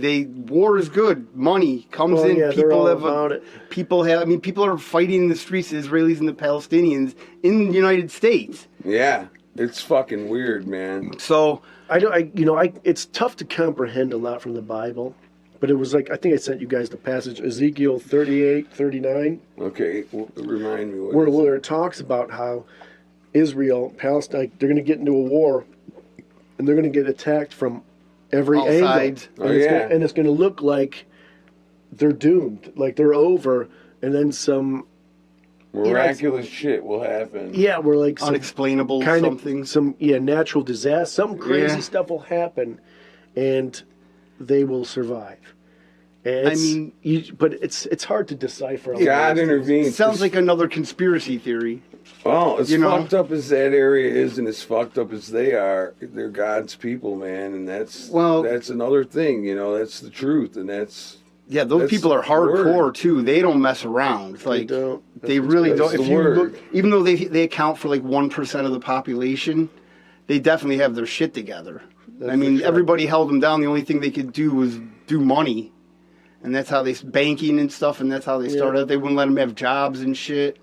war is good. Money comes Well, in. yeah, they're People all have about it. People have. I mean, people are fighting in the streets, the Israelis and the Palestinians in the United States. Yeah, it's fucking weird, man. So It's tough to comprehend a lot from the Bible, but it was like, I think I sent you guys the passage, Ezekiel 38, 39, Okay, remind me what. where it talks about how Israel, Palestine, they're going to get into a war, and they're going to get attacked from every All angle. sides. Oh, And it's yeah. gonna, and it's going to look like they're doomed, like they're over, and then some, Miraculous shit will happen. we're like some unexplainable kind something. of some natural disaster, some crazy Yeah. stuff will happen, and they will survive. And I mean- but it's hard to decipher. all God those things. intervenes. It sounds like another conspiracy theory. Oh, as you know. fucked up as that area is, and as fucked up as they are, they're God's people, man, and that's another thing. You know, that's the truth, and that's Yeah, those That's people are the hardcore word. too. They don't mess around. It's They like don't. they really That's don't. If the you word. look, even though they account for like 1% of the population, they definitely have their shit together. I mean, for sure. everybody held them down. The only thing they could do was do money, and that's how they banking and stuff, and that's how they started. They wouldn't let them have jobs and shit.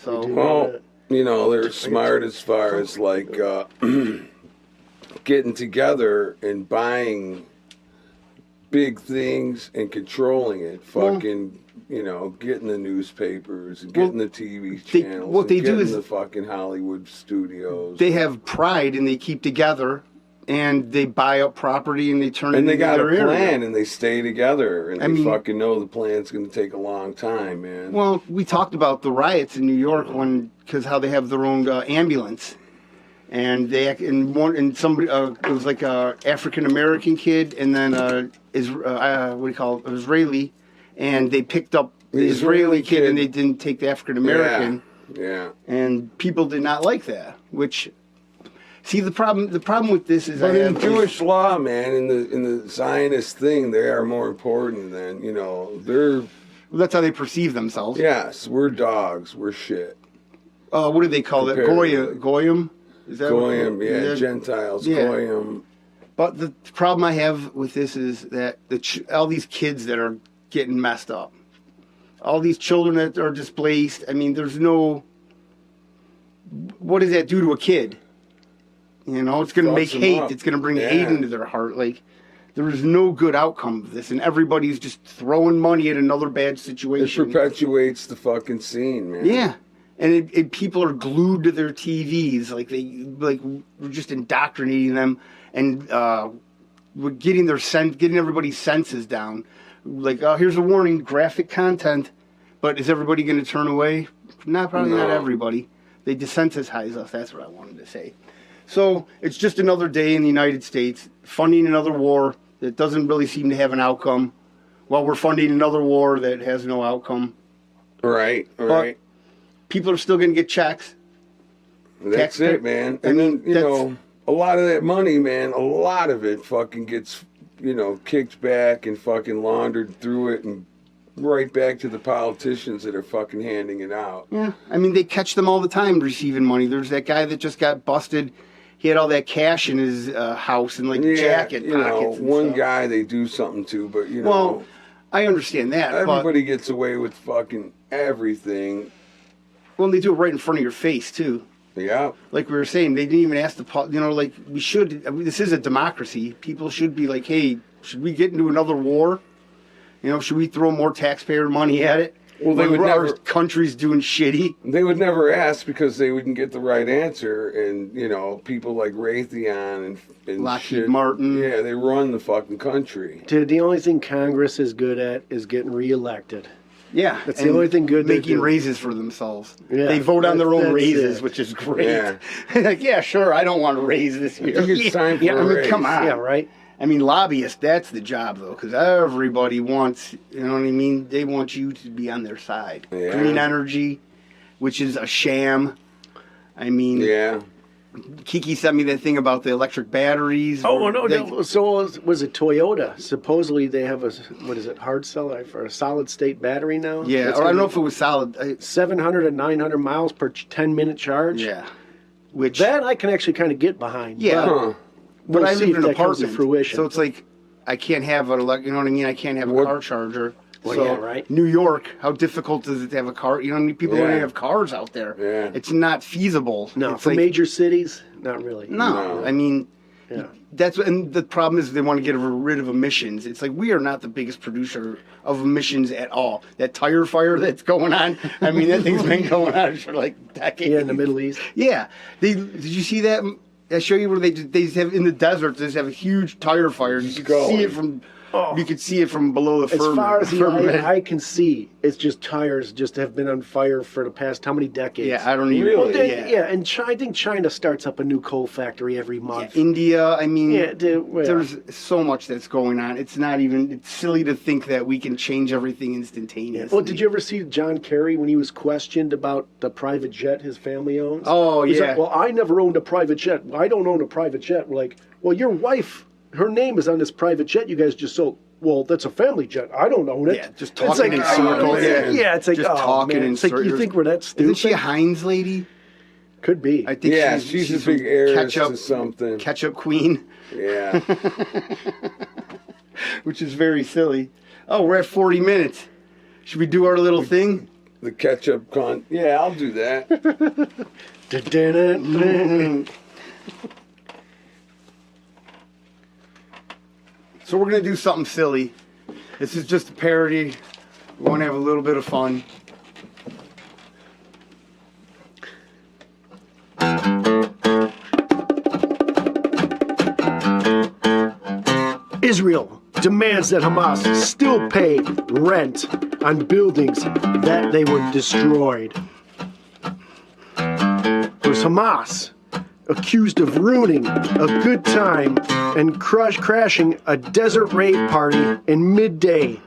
So do. well, you know, they're smart as far as like getting together and buying big things and controlling it. Fucking, you know, getting the newspapers and getting the TV channels. what they and do getting is- the fucking Hollywood studios. they have pride and they keep together, and they buy up property and they turn it and they into got a their plan, area. and they stay together, and I they mean- fucking know the plan's going to take a long time, man. Well, we talked about the riots in New York because how they have their own ambulance, and somebody it was like a African American kid, and then what do you call it, Israeli, and they picked up the Israeli kid, and they didn't take the African American. Yeah. And people did not like that. Which, see, the problem with this is, But in Jewish law, man, in the Zionist thing, they are more important than they're. That's how they perceive themselves. Yes, we're dogs. We're shit. What do they call it? Goyim? Is that Goyim, yeah, Gentiles, yeah. Goyim. But the problem I have with this is that all these kids that are getting messed up, all these children that are displaced. I mean, there's no. What does that do to a kid? It's going to make hate. It's going to bring hate into their heart. Like, there is no good outcome of this, and everybody's just throwing money at another bad situation. It perpetuates the fucking scene, man. Yeah, and people are glued to their TVs. We're just indoctrinating them, and we're getting everybody's senses down. Like, oh, here's a warning: graphic content. But is everybody going to turn away? Probably not everybody. They desensitize us. That's what I wanted to say. So it's just another day in the United States funding another war that doesn't really seem to have an outcome, while we're funding another war that has no outcome. Right. But people are still going to get checks. That's it, man. And then, a lot of that money, man, a lot of it fucking gets, kicked back and fucking laundered through it and right back to the politicians that are fucking handing it out. Yeah. I mean, they catch them all the time receiving money. There's that guy that just got busted. He had all that cash in his house and jacket pockets. One stuff. guy they do something to, but Well, I understand that. Everybody gets away with fucking everything. Well, they do it right in front of your face too. Yeah. Like we were saying, they didn't even ask we should. This is a democracy. People should be like, hey, should we get into another war? Should we throw more taxpayer money at it? Well, they would never. Our country's doing shitty. They would never ask because they wouldn't get the right answer, and people like Raytheon and Lockheed shit, Martin. Yeah, they run the fucking country. Dude, the only thing Congress is good at is getting reelected. Yeah, that's the only thing good. Making raises for themselves. Yeah, they vote on their own raises, which is great. Yeah. Like, yeah, sure, I don't want to raise this year. I think it's time for a raise. Come on. Yeah, right. I mean, lobbyists, that's the job, though, because everybody wants, you know what I mean? They want you to be on their side. Yeah. Green energy, which is a sham. I mean, Yeah. Kiki sent me that thing about the electric batteries. Oh, no. So was it Toyota? Supposedly they have hard cell or a solid state battery now? Yeah, That's or I don't know if it was solid. 700 and 900 miles per 10-minute charge? Yeah. Which That I can actually kind of get behind. Yeah. Huh. But I see live in if an that comes to apartment, fruition. so it's like I can't have you know what I mean? I can't have a car charger. Well, so yeah, right. New York, how difficult is it to have a car? You know, how many people don't Yeah. even have cars out there. Yeah. It's not feasible. No, it's for like, major cities, not really. No, I mean, Yeah. and the problem is they want to get rid of emissions. It's like we are not the biggest producer of emissions at all. That tire fire that's going on, I mean, that thing's been going on for like decades. Yeah, in the Middle East. Yeah, did you see that? I show you where they have in the desert. They just have a huge tire fire. You can see it from. You could see it from below the As firmament. far as the eye can see, it's just tires just have been on fire for the past how many decades? Yeah, I don't even. Really? And I think China starts up a new coal factory every month. India, I mean, well, there's so much that's going on. It's silly to think that we can change everything instantaneously. Well, did you ever see John Kerry when he was questioned about the private jet his family owns? Oh, He's yeah. like, well, I never owned a private jet. I don't own a private jet. We're like, well, your wife, her name is on this private jet you guys just sold. Well, that's a family jet. I don't own it. Yeah, just It's talking in circles. Yeah, it's like, just talking man. in It's like, circles. you think we're that stupid? Isn't she a Heinz lady? Could be. I think Yeah, she's a big some heiress to something. Ketchup queen, Yeah. which is very silly. Oh, we're at 40 minutes. Should we do our little thing? The ketchup Yeah, I'll do that. So we're going to do something silly. This is just a parody. We want to have a little bit of fun. Israel demands that Hamas still pay rent on buildings that they were destroyed. It was Hamas. accused of ruining a good time and crashing a desert rave party in midday,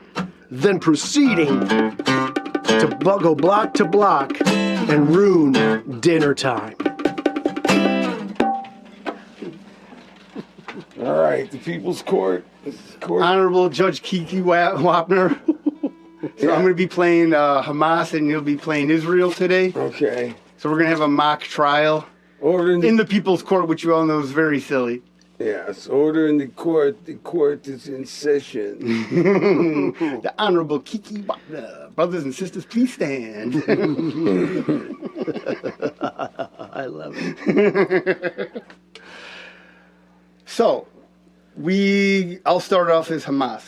then proceeding to go block to block and ruin dinner time. All right, the People's Court. Honorable Judge Kiki Wapner. So I'm going to be playing Hamas and you'll be playing Israel today. Okay. So we're going to have a mock trial Order in the People's Court, which you all know is very silly. Yes, order in the court. The court is in session. The Honorable Kiki Wapner. Brothers and sisters, please stand. I love it. So, I'll start off as Hamas.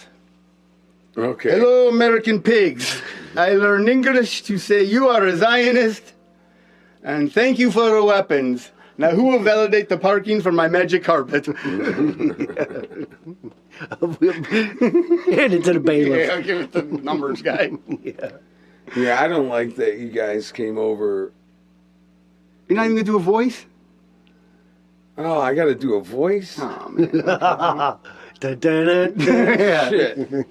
Okay. Hello, American pigs. I learned English to say you are a Zionist, and thank you for the weapons. Now, who will validate the parking for my magic carpet? Hand it to the bailiff. Yeah, I'll give it to the numbers guy. Yeah, I don't like that you guys came over. You're not even going to do a voice? Oh, I got to do a voice? Oh, man. Da-da-da-da. Shit.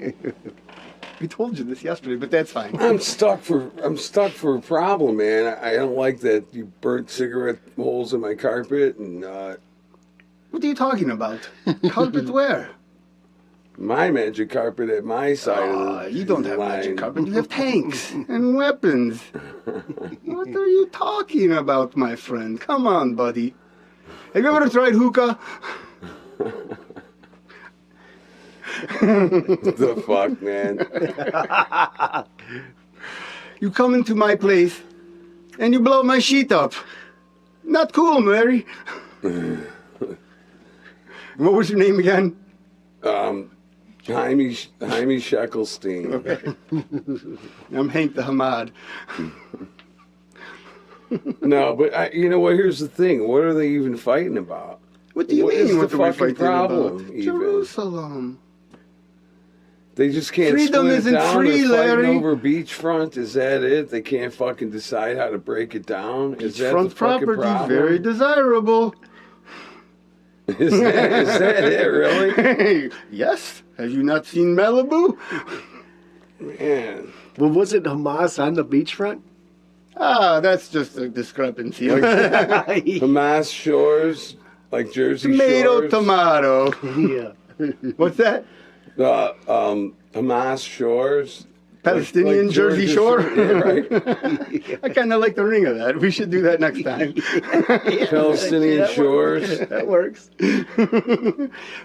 We told you this yesterday, but that's fine. I'm stuck for a problem, man. I don't like that you burnt cigarette holes in my carpet and What are you talking about? Carpet where? my magic carpet at my side of the You don't have line. magic carpet. You have tanks and weapons. What are you talking about, my friend? Come on, buddy. Have you ever tried hookah? What the fuck, man? You come into my place and you blow my sheet up. Not cool, Mary. What was your name again? Jaime Sheckelstein. I'm Hank the Hamad. No, but you know what? Here's the thing. What are they even fighting about? What do you What mean? is What the are we fucking fighting problem, about? even? Jerusalem. They just can't Freedom split it isn't down. free, They're fighting Larry. over beachfront. Is that it? They can't fucking decide how to break it down. Is that Front the fucking property, problem? very desirable. is that it? Really? Yes. Have you not seen Malibu? Man, Well, was it Hamas on the beachfront? Ah, that's just a discrepancy. Hamas shores, like Jersey Tomato, Shores. tomato. Yeah. What's that? Hamas shores. Palestinian like Jersey Georgia Shore? Yeah, right. I kind of like the ring of that. We should do that next time. Palestinian shores. That works.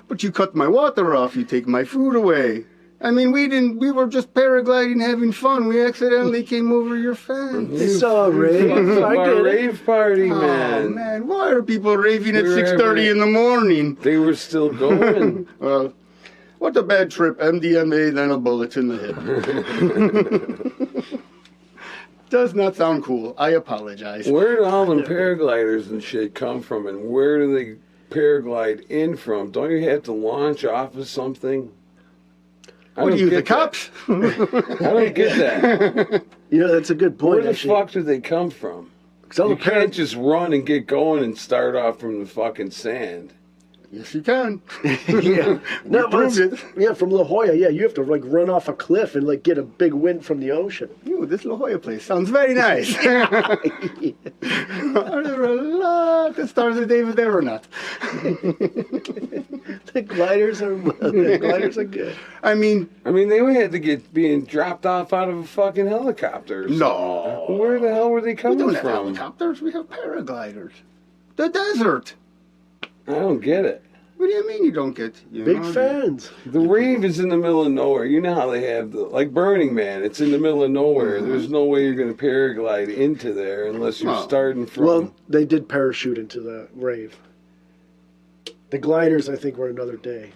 But you cut my water off. You take my food away. I mean, we were just paragliding, having fun. We accidentally came over your fence. It's all right. Fucked up I our get it. rave party, Oh, man. man. Why are people raving at We were 6:30 in the morning? They were still going. Well, what a bad trip. MDMA, then a bullet in the head. Does not sound cool. I apologize. Where do all them paragliders and shit come from, and where do they paraglide in from? Don't you have to launch off of something? I What are don't you, the get cops? that. I don't get that. You know, that's a good point. Where the actually. fuck do they come from? 'Cause all You the can't just run and get going and start off from the fucking sand. Yes, you can. Yeah. No, but proved it's- yeah, from La Jolla, yeah, you have to like run off a cliff and like get a big wind from the ocean. Ooh, this La Jolla place sounds very nice. Are there a lot of stars of David there or not? The gliders are good. I mean, they had to get being dropped off out of a fucking helicopter. or No. something. Where the hell were they we coming don't have from? helicopters. We have paragliders. The desert. I don't get it. What do you mean you don't get? You Big know, fans. The rave is in the middle of nowhere. You know how they have like Burning Man. It's in the middle of nowhere. There's no way you're going to paraglide into there unless you're Oh. starting from. Well, they did parachute into the rave. The gliders, I think, were another day.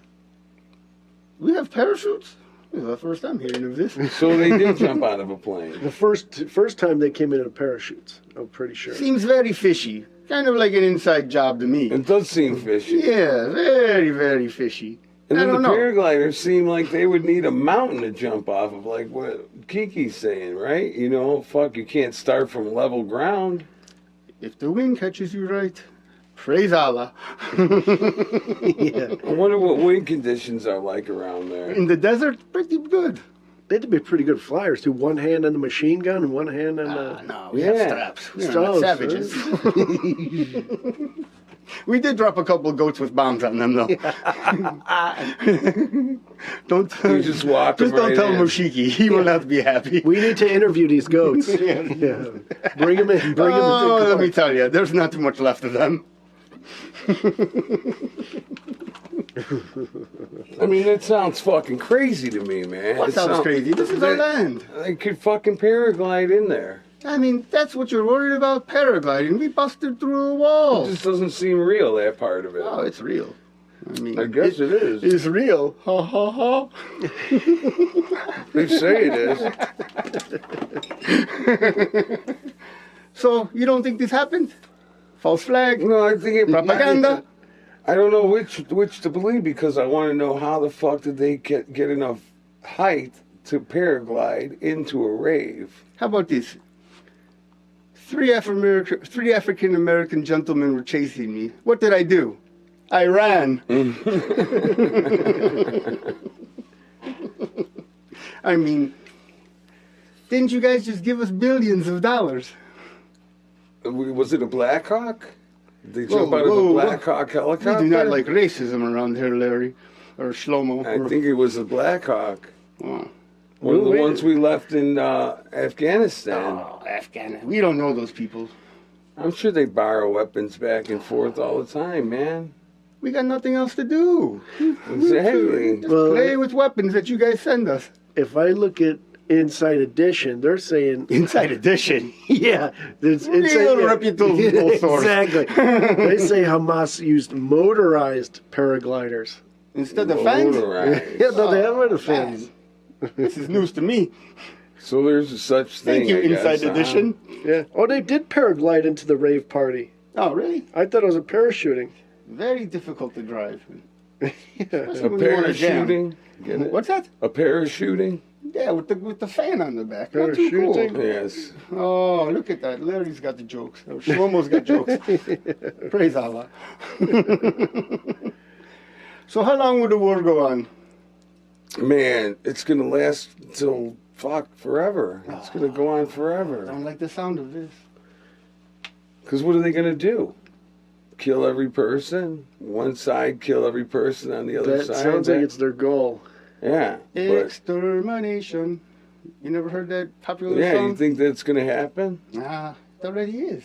We have parachutes. This is the first time hearing of this. So they did jump out of a plane. The first time they came in parachutes, I'm pretty sure. Seems very fishy. Kind of like an inside job to me. It does seem fishy. Yeah, very, very fishy. And I then the don't know. paragliders seem like they would need a mountain to jump off of, like what Kiki's saying, right? You know, fuck, you can't start from level ground. If the wind catches you right. Praise Allah. Yeah. I wonder what wind conditions are like around there. In the desert, pretty good. They had to be pretty good flyers too. One hand on the machine gun and one hand on the. No, we have Yeah. straps. We're not Straps, savages. We did drop a couple of goats with bombs on them, though. Don't You just walk just them don't right tell in. Moshiki. He will not be happy. We need to interview these goats. Yeah. Bring them in. Bring them Oh, into let me court. tell you, there's not too much left of them. I mean, that sounds fucking crazy to me, man. What It sounds crazy? This is our that- land. They could fucking paraglide in there. I mean, that's what you're worried about, paragliding. We busted through a wall. It just doesn't seem real, that part of it. Oh, it's real. I mean, I guess it is. It's real. Ha ha ha. They say it is. So, you don't think this happened? False flag? No, I think it Propaganda? I don't know which to believe because I want to know how the fuck did they get enough height to paraglide into a rave. How about this? Three African American gentlemen were chasing me. What did I do? I ran. I mean, didn't you guys just give us billions of dollars? Was it a Black Hawk? Did they Whoa, jump out of whoa, a Black Hawk We helicopter? do not like racism around here, Larry. Or Shlomo. I think it was a Black Hawk. Oh, One of the Wait. ones we left in Afghanistan. Afghan. We don't know those people. I'm sure they borrow weapons back and forth all the time, man. We got nothing else to do. Exactly. Well, Play with weapons that you guys send us. if I look at Inside Edition, they're saying, Inside Edition. yeah, it's Real reputable source. Exactly. They say Hamas used motorized paragliders. Instead of fans. Motorized. Yeah, no, they have the fans. This is news to me. So there's a such thing. Thank you, I guess, Inside huh? Edition. Yeah. Oh, they did paraglide into the rave party. Oh, really? I thought it was a parachuting. Very difficult to drive. Yeah. A When you wanna jam. parachuting. Get it? What's that? A parachuting? Yeah, with the fan on the back. Not too cool. Parachuting? Yes. Oh, look at that. Larry's got the jokes. Oh, Shlomo's got jokes. Praise Allah. So how long will the war go on? Man, it's gonna last till forever. It's gonna go on I forever. don't like the sound of this. Because what are they gonna do? Kill every person? One side kill every person on the other That side? sounds like it's their goal. Yeah. But, Extermination. You never heard that popular yeah, song? you think that's gonna happen? Nah, it already is.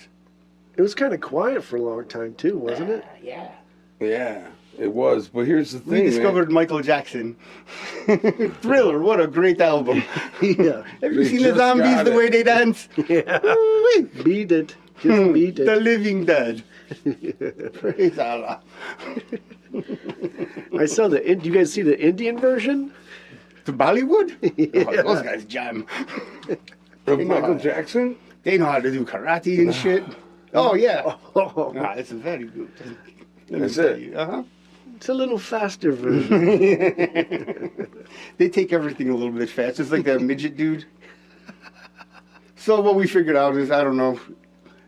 It was kind of quiet for a long time too, wasn't it? Yeah. Yeah, it was. But here's the We thing, discovered Michael Jackson. Thriller, what a great album. Yeah. Have you They seen the just zombies, got the it. way they dance? Yeah. Ooh-wee. Beat it. Just beat The it. Living Dead. Praise Allah. I saw the. Do you guys see the Indian version? To Bollywood? Yeah. Oh, those guys jam. Of Michael Jackson. They know how to do karate and shit. Oh, yeah. Oh, Ah, it's very good. Let me That's tell it. you. Uh-huh. it's a little faster version. They take everything a little bit fast, just like that midget dude. So what we figured out is, I don't know,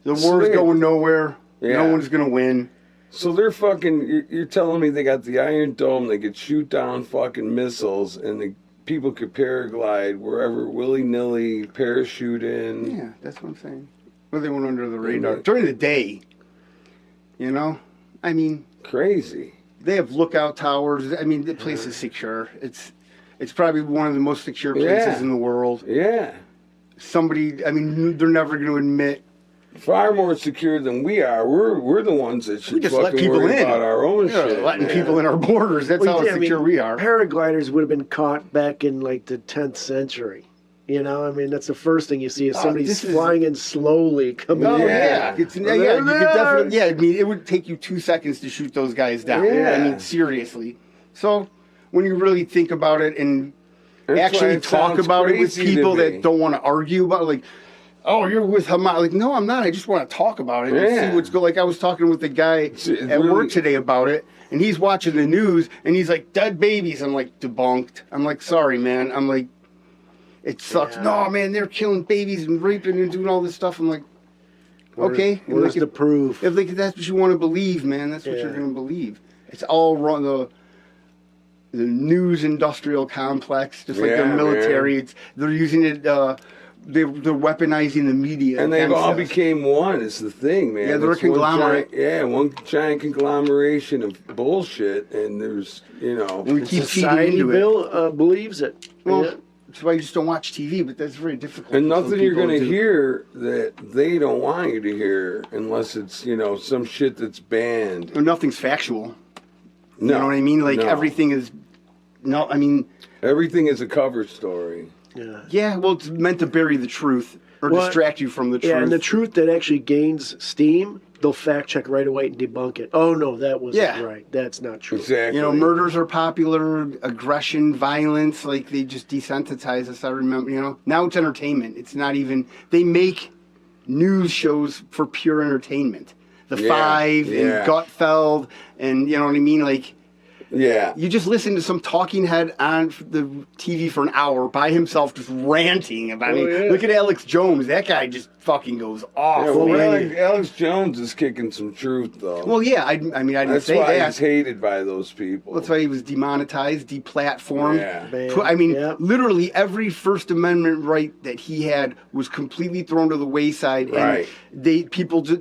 the war's Sweet. going nowhere. Yeah. No one's gonna win. So they're fucking. You're telling me they got the Iron Dome? They could shoot down fucking missiles, and the people could paraglide wherever, willy nilly, parachute in. Yeah, that's what I'm saying. Well, they went under the radar Mhm. during the day. You know, I mean, Crazy. they have lookout towers. I mean, the place is secure. It's probably one of the most secure places Yeah. in the world. Yeah. Somebody, I mean, they're never going to admit. Far more secure than we are. We're the ones that should just let fucking people worry in. about our own shit. Letting man. people in our borders. That's Well, how yeah, I secure mean, we are. Paragliders would have been caught back in like the 10th century. You know, I mean, that's the first thing you see is somebody this is- flying in slowly coming Oh in. yeah, Yeah. yeah, you could definitely. Yeah, I mean, it would take you 2 seconds to shoot those guys down. Yeah. I mean, seriously. So when you really think about it and That's why actually it talk sounds about it with crazy to people me. that don't want to argue about it, like, oh, you're with Hamas. Like, no, I'm not. I just want to talk about it and Yeah. see what's going. Like I was talking with the guy It's at really- work today about it, and he's watching the news, and he's like, dead babies. I'm like, debunked. I'm like, sorry, man. I'm like, it sucks. Yeah. No, man, they're killing babies and raping and doing all this stuff. I'm like, Okay, Where's like, the proof? if that's what you want to believe, man, that's what you're going to believe. It's all wrong. The news industrial complex, just like the military. They're using it. They're weaponizing the media, and they've all us. became one. It's the thing, man. Yeah, they're a conglomerate. One giant conglomeration of bullshit, and there's And we keep Society feeding into it. believes it. Well, Yeah. that's why you just don't watch TV, but that's very difficult. and for some nothing you're people gonna to do. hear that they don't want you to hear, unless it's some shit that's banned. Or nothing's factual. No, You know what I mean? Like no. everything is. No, I mean. Everything is a cover story. Yeah. Yeah, well, it's meant to bury the truth or Well, distract you from the truth. Yeah, and the truth that actually gains steam, they'll fact check right away and debunk it. Oh no, that wasn't right. That's not true. Exactly. Murders are popular, aggression, violence, like they just desensitize us. I remember, now it's entertainment. It's not even, they make news shows for pure entertainment. The Five and Gutfeld and, you know what I mean? Like, yeah. you just listen to some talking head on the TV for an hour by himself just ranting about it. Look at Alex Jones. That guy just fucking goes off. Yeah, well, man. Alex Jones is kicking some truth, though. Well, yeah, I didn't that's say why that. he's hated by those people. That's why he was demonetized, deplatformed. Yeah. I mean, literally every First Amendment right that he had was completely thrown to the wayside. Right. And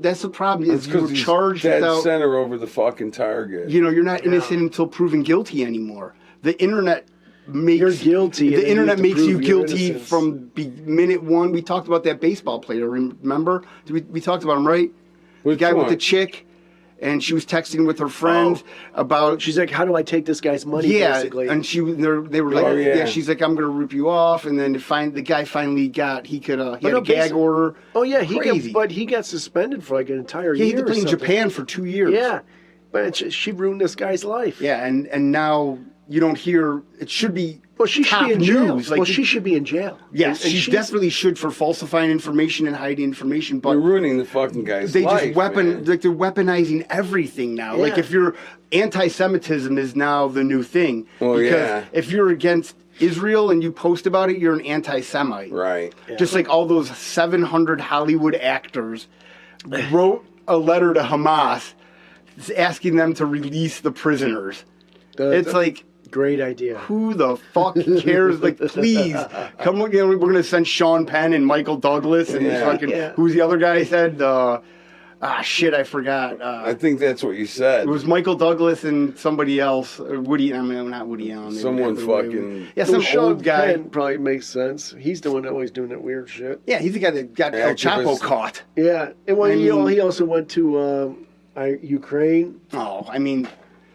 that's the problem. It's Is you were because charged dead without. center over the fucking target. You're not innocent until proven guilty anymore. The internet makes You're guilty. The internet to makes you prove your guilty innocence. from minute one. We talked about that baseball player. Remember? We talked about him, right? Which the guy one? with the chick, and she was texting with her friend about. She's like, "How do I take this guy's money?" Yeah, basically. and they were like, Oh, yeah. she's like, I'm gonna rip you off, and then the guy finally got he had a no, gag order. Oh yeah, Crazy. he got suspended for like an entire Yeah, he year. had to or play in something. Japan for 2 years. Yeah, but she ruined this guy's life. Yeah, and now you don't hear. It should be. Well, she should top be in jail. news. Like, Well, she should be in jail. Yes, And she definitely should for falsifying information and hiding information. But You're ruining the fucking guy's they life, just man. like they're weaponizing everything now. Like Yeah. if you're anti-Semitism is now the new thing. Well, because yeah. if you're against Israel and you post about it, you're an anti-Semite. Right. Just like all those 700 Hollywood actors wrote a letter to Hamas asking them to release the prisoners. It's like, great idea. who the fuck cares? Like, please, come on. We're going to send Sean Penn and Michael Douglas and who's the other guy said? I forgot. I think that's what you said. It was Michael Douglas and somebody else. Not Woody Allen. Someone fucking. Yeah, some Sean old guy. Penn probably makes sense. He's the one always doing that weird shit. Yeah, he's the guy that got El Chapo Activist. caught. Yeah, and when I he mean- also went to Ukraine. Oh, I mean,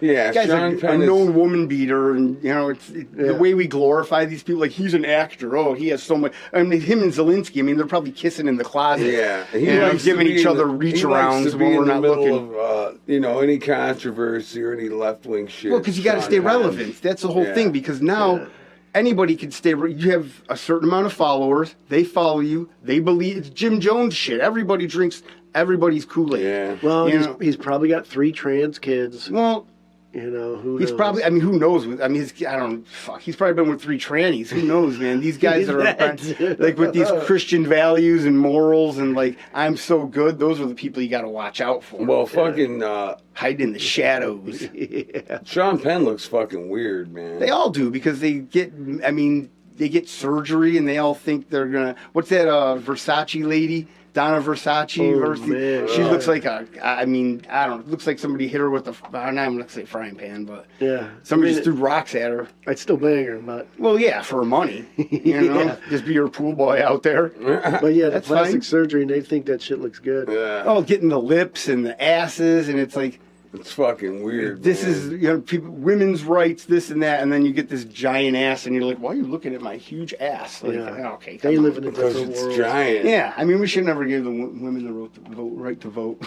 Yeah, guy's Sean a Penn is. known woman beater, and the way we glorify these people, like he's an actor. Oh, he has so much. I mean, him and Zelensky. I mean, they're probably kissing in the closet. Yeah, and giving each other reach arounds when we're not looking. Of, any controversy or any left wing shit. Well, because you got to Sean stay Penn. relevant. That's the whole thing. Because now anybody can stay. You have a certain amount of followers. They follow you. They believe it's Jim Jones shit. Everybody drinks everybody's Kool-Aid. Yeah. Well, You know. he's probably got 3 trans kids. Well, Who he's knows? probably. I mean, who knows? I mean, I don't. Fuck. He's probably been with 3 trannies. Who knows, man? These guys that are like with these Christian values and morals and like I'm so good. Those are the people you got to watch out for. Well, fucking hide in the shadows. Sean Penn looks fucking weird, man. They all do because they get. I mean, they get surgery and they all think they're gonna. What's that? Versace lady. Donna Versace. Man. She looks like I don't. Looks like somebody hit her with a. I'm not gonna say frying pan, but Yeah. somebody I mean, just threw rocks at her. I'd still bang her, but Well, yeah, for money. Yeah. Just be your pool boy out there. but yeah, the That's plastic fine. surgery, and they think that shit looks good. Yeah, Oh, getting the lips and the asses, and it's like it's fucking weird. this man. is people, women's rights, this and that, and then you get this giant ass, and you're like, why are you looking at my huge ass? Like, Yeah. okay, They come live on. in a because different it's world. giant. Yeah, I mean, we should never give the women the right to vote.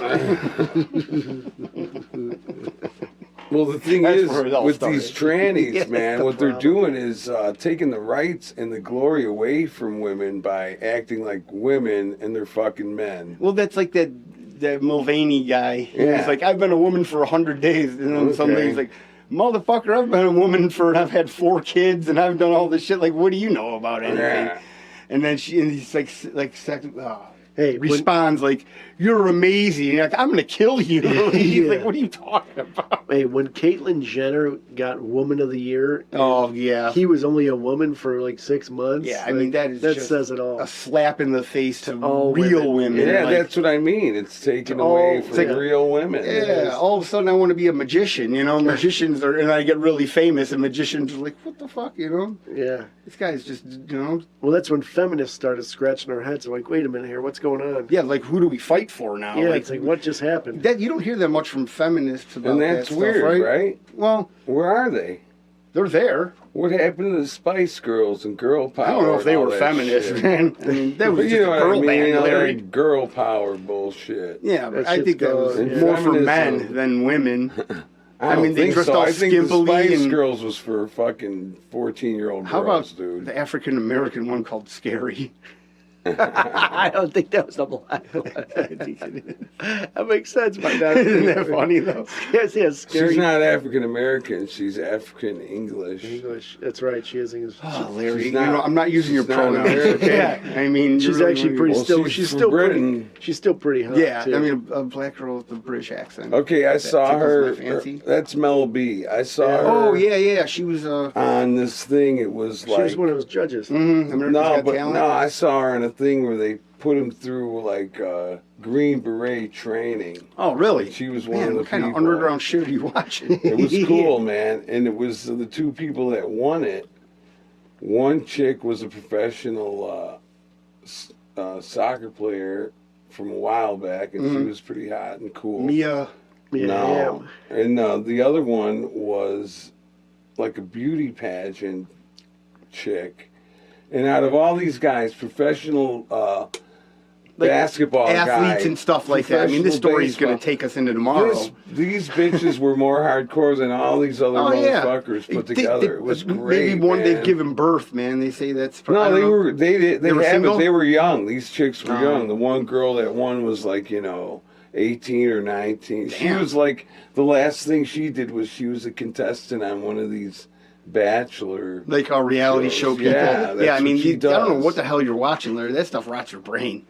Well, the thing That's is, where it all with started. these trannies, Yeah, man, that's what the they're problem. doing is taking the rights and the glory away from women by acting like women and they're fucking men. Well, that's like that Mulvaney guy. Yeah. He's like, I've been a woman for 100 days. And then somebody's Okay. like, motherfucker, I've been a woman and I've had 4 kids and I've done all this shit. Like, what do you know about anything? Yeah. And then he's like, Hey, responds like, "You're amazing." You're like, "I'm gonna kill you." He's like, "What are you talking about?" when Caitlyn Jenner got Woman of the Year, Oh yeah, he was only a woman for like 6 months. yeah. I mean, that just says it all. a slap in the face to all real women. women. Yeah, like, that's what I mean. It's taken all- away it's from like- real women. yeah. All of a sudden, I want to be a magician. You know, magicians are, and I get really famous, and magicians are like, "What the fuck?" You know, Yeah. this guy's just, you know, Well, that's when feminists started scratching their heads. Like, wait a minute here, what's going on? yeah. Like, who do we fight for now? Yeah, it's like, what just happened? that. You don't hear that much from feminists about And that that's stuff, weird, right? right? Well, Where are they? they're there. What happened to the Spice Girls and girl power? I don't know if they and all were that feminists, shit? man. I mean, that was But just you know a what girl I mean? band, You know, Larry. that girl power bullshit. Yeah, but That I shit's think that was gone, yeah. more for Feminism. men than women. I don't mean, they think dressed so. all I think the skimpily Spice and- Girls was for fucking 14-year-old How girls, about dude. the African American one called Scary? I don't think that was the black one. That makes sense by now. Isn't that funny though? Yes, yes, scary. She's not African American. She's African English. English. That's right. She is English. Oh, Larry, She's you not- know, I'm not using your she's not pronouns. American. Okay, I mean, She's you're actually pretty Well, still. she's She's from still Britain. pretty. She's still pretty hot. Yeah, too. I mean, a black girl with a British accent. Okay, I saw tickles her. my fancy. That's Mel B. I saw her Oh yeah, she was. on this thing. It was she like was one of those judges. America's no, Got but Talent. no, I saw her in a thing where they put him through like Green Beret training. Oh really? She was one Man, of the what kind of people. underground shit are you watching? It was cool, man, and it was the two people that won it. One chick was a professional soccer player from a while back, and she was pretty hot and cool. Mia. Yeah. No, and the other one was like a beauty pageant chick. And out of all these guys, professional basketball athletes guys, and stuff like that. I mean, this story is going to take us into tomorrow. These bitches were more hardcore than all these other motherfuckers put together. It was great. Maybe one man. they've given birth, man. They say that's. I No, don't they know. were they were had single? it. They were young. These chicks were Oh. young. The one girl that won was like 18 or 19. She Damn. was like the last thing she did was she was a contestant on one of these Bachelor. Like a reality show people. Yeah, that's I mean, what she I don't know does. what the hell you're watching, Larry. That stuff rots your brain.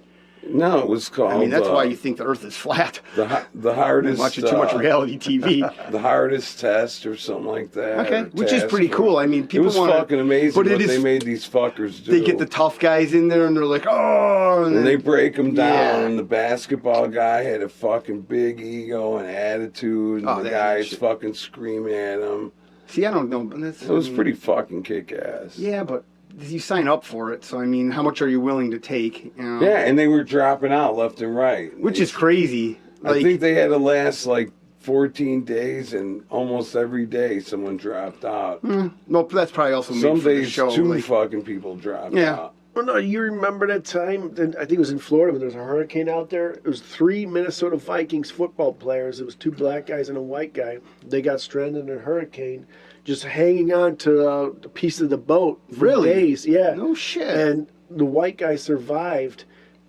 No, it was called. I mean, that's why you think the Earth is flat. the hardest Watching too much reality TV. the hardest test or something like that. Okay, or which is task pretty or- cool. I mean, It people was want fucking amazing but what it is. they made these fuckers do. They get the tough guys in there, and they're like, oh, and they break them down. Yeah. And the basketball guy had a fucking big ego and attitude, and Oh, the that guys shit. fucking screaming at him. See, I don't know. But that's, It was pretty fucking kick ass. Yeah, but you sign up for it, so I mean, how much are you willing to take? You know? Yeah, and they were dropping out left and right. Which is crazy. I think they had to last like 14 days, and almost every day someone dropped out. no, that's probably also made Some for the days, show. two like- fucking people dropped Yeah. out. Well, no, you remember that time? I think it was in Florida when there was a hurricane out there. It was 3 Minnesota Vikings football players. It was 2 black guys and a white guy. They got stranded in a hurricane, just hanging on to a piece of the boat for Really? days. Yeah. No shit. And the white guy survived.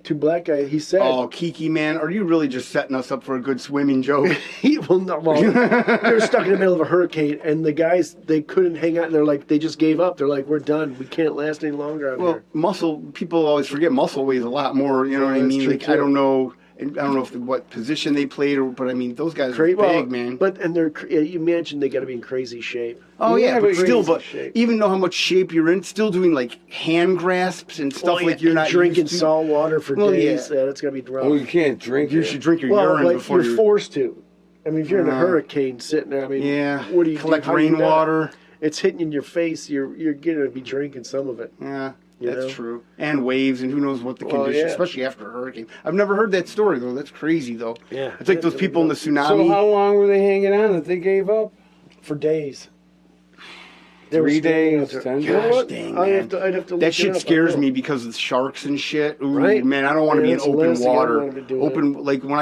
2 black guys. He said, Oh, Kiki, man, are you really just setting us up for a good swimming joke? they were stuck in the middle of a hurricane, and the guys, they couldn't hang out. They're like, they just gave up. They're like, we're done. We can't last any longer out Well, here. muscle, people always forget muscle weighs a lot more, you know what I that's mean? true, Like, too. I don't know if what position they played, but I mean, those guys are Cra- big, well, man. But you mentioned they got to be in crazy shape. Oh yeah, but crazy still, but shape. even though how much shape you're in, still doing like hand grasps and stuff like you're and not drinking used to. salt water for Well, days. yeah. Yeah, that's gonna be rough. Well, you can't drink You it. should drink your Well, urine like before you're forced to. I mean, if you're in a Uh, hurricane sitting there, I mean, Yeah, what do you collect do? How do you not? rainwater. It's hitting in your face. You're gonna be drinking some of it. Yeah, You that's know? true. And waves, and who knows what the Well, conditions, yeah. especially after a hurricane. I've never heard that story though. That's crazy though. Yeah. It's like those people in the tsunami. So how long were they hanging on that they gave up? For days. They were 3 standing days, out there. 10 You know days? what? Dang, I'd man. have to look That it shit up. I scares know. me because of sharks and shit. Ooh, Right? man, I don't want to Yeah, be in that's the open last thing I water. wanna be doing. Open, like when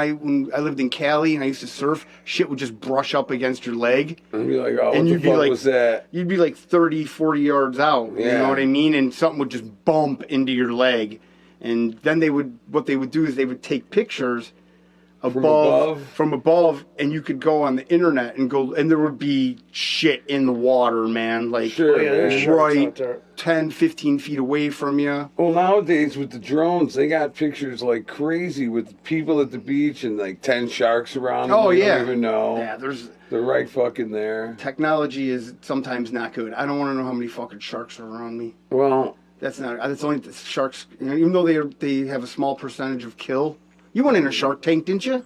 I lived in Cali and I used to surf, shit would just brush up against your leg. And be like, oh, And what you'd the be fuck like- was that? You'd be like 30, 40 yards out. You Yeah. know what I mean? And something would just bump into your leg. And then what they would do is they would take pictures from above, and you could go on the internet and go, and there would be shit in the water, man. Like, Sure, there's man. sharks out right there. 10, 15 feet away from you. Well, nowadays with the drones, they got pictures like crazy with people at the beach and like 10 sharks around them. Oh, You yeah. don't even know. Yeah, there's They're right fucking there. technology is sometimes not good. I don't want to know how many fucking sharks are around me. Well, That's only the sharks. You know, even though they have a small percentage of kill. You went in a shark tank, didn't you?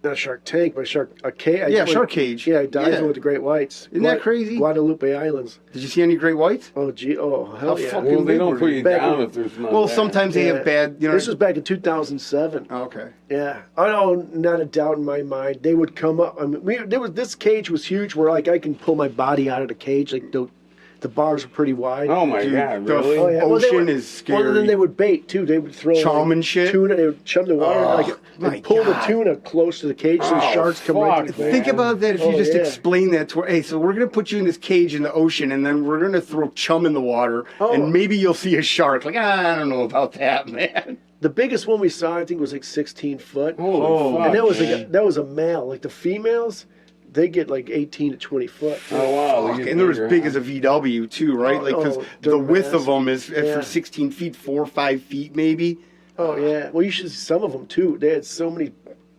Not a shark tank, but a cage. Yeah, shark cage. Yeah, I dived Yeah. with the great whites. Isn't that crazy? Guadalupe Islands. Did you see any great whites? Oh, gee. Oh, hell How yeah. fucking well, they big don't were put they? you Back down in- if there's none. Well, there. sometimes they Yeah. have bad. You know. This was back in 2007. Oh, okay. Yeah. Oh, no, not a doubt in my mind. They would come up. I mean, this cage was huge where, like, I can pull my body out of the cage. Like, the bars were pretty wide. Oh my Dude, god, the- really? Oh, yeah. Ocean they would, is scary. Well, then they would bait too. They would throw Chum and shit? Tuna. They would chum the water Oh, my and pull God. the tuna close to the cage so the Oh, sharks come right to fuck, the man. Think about that if you Oh, just yeah. explain that to her. Hey, so we're going to put you in this cage in the ocean, and then we're going to throw chum in the water, Oh. and maybe you'll see a shark. Like, I don't know about that, man. The biggest one we saw, I think, was like 16 foot. Holy fuck, and that was man. that was a male. Like the females, they get like 18 to 20 foot. Oh wow, Fuck, and they're as big as a VW, too, right? Oh, Like, because oh, the they're width of massive. them is Yeah. for 16 feet, 4 or 5 feet, maybe. Oh yeah. Well, you should see some of them too. They had so many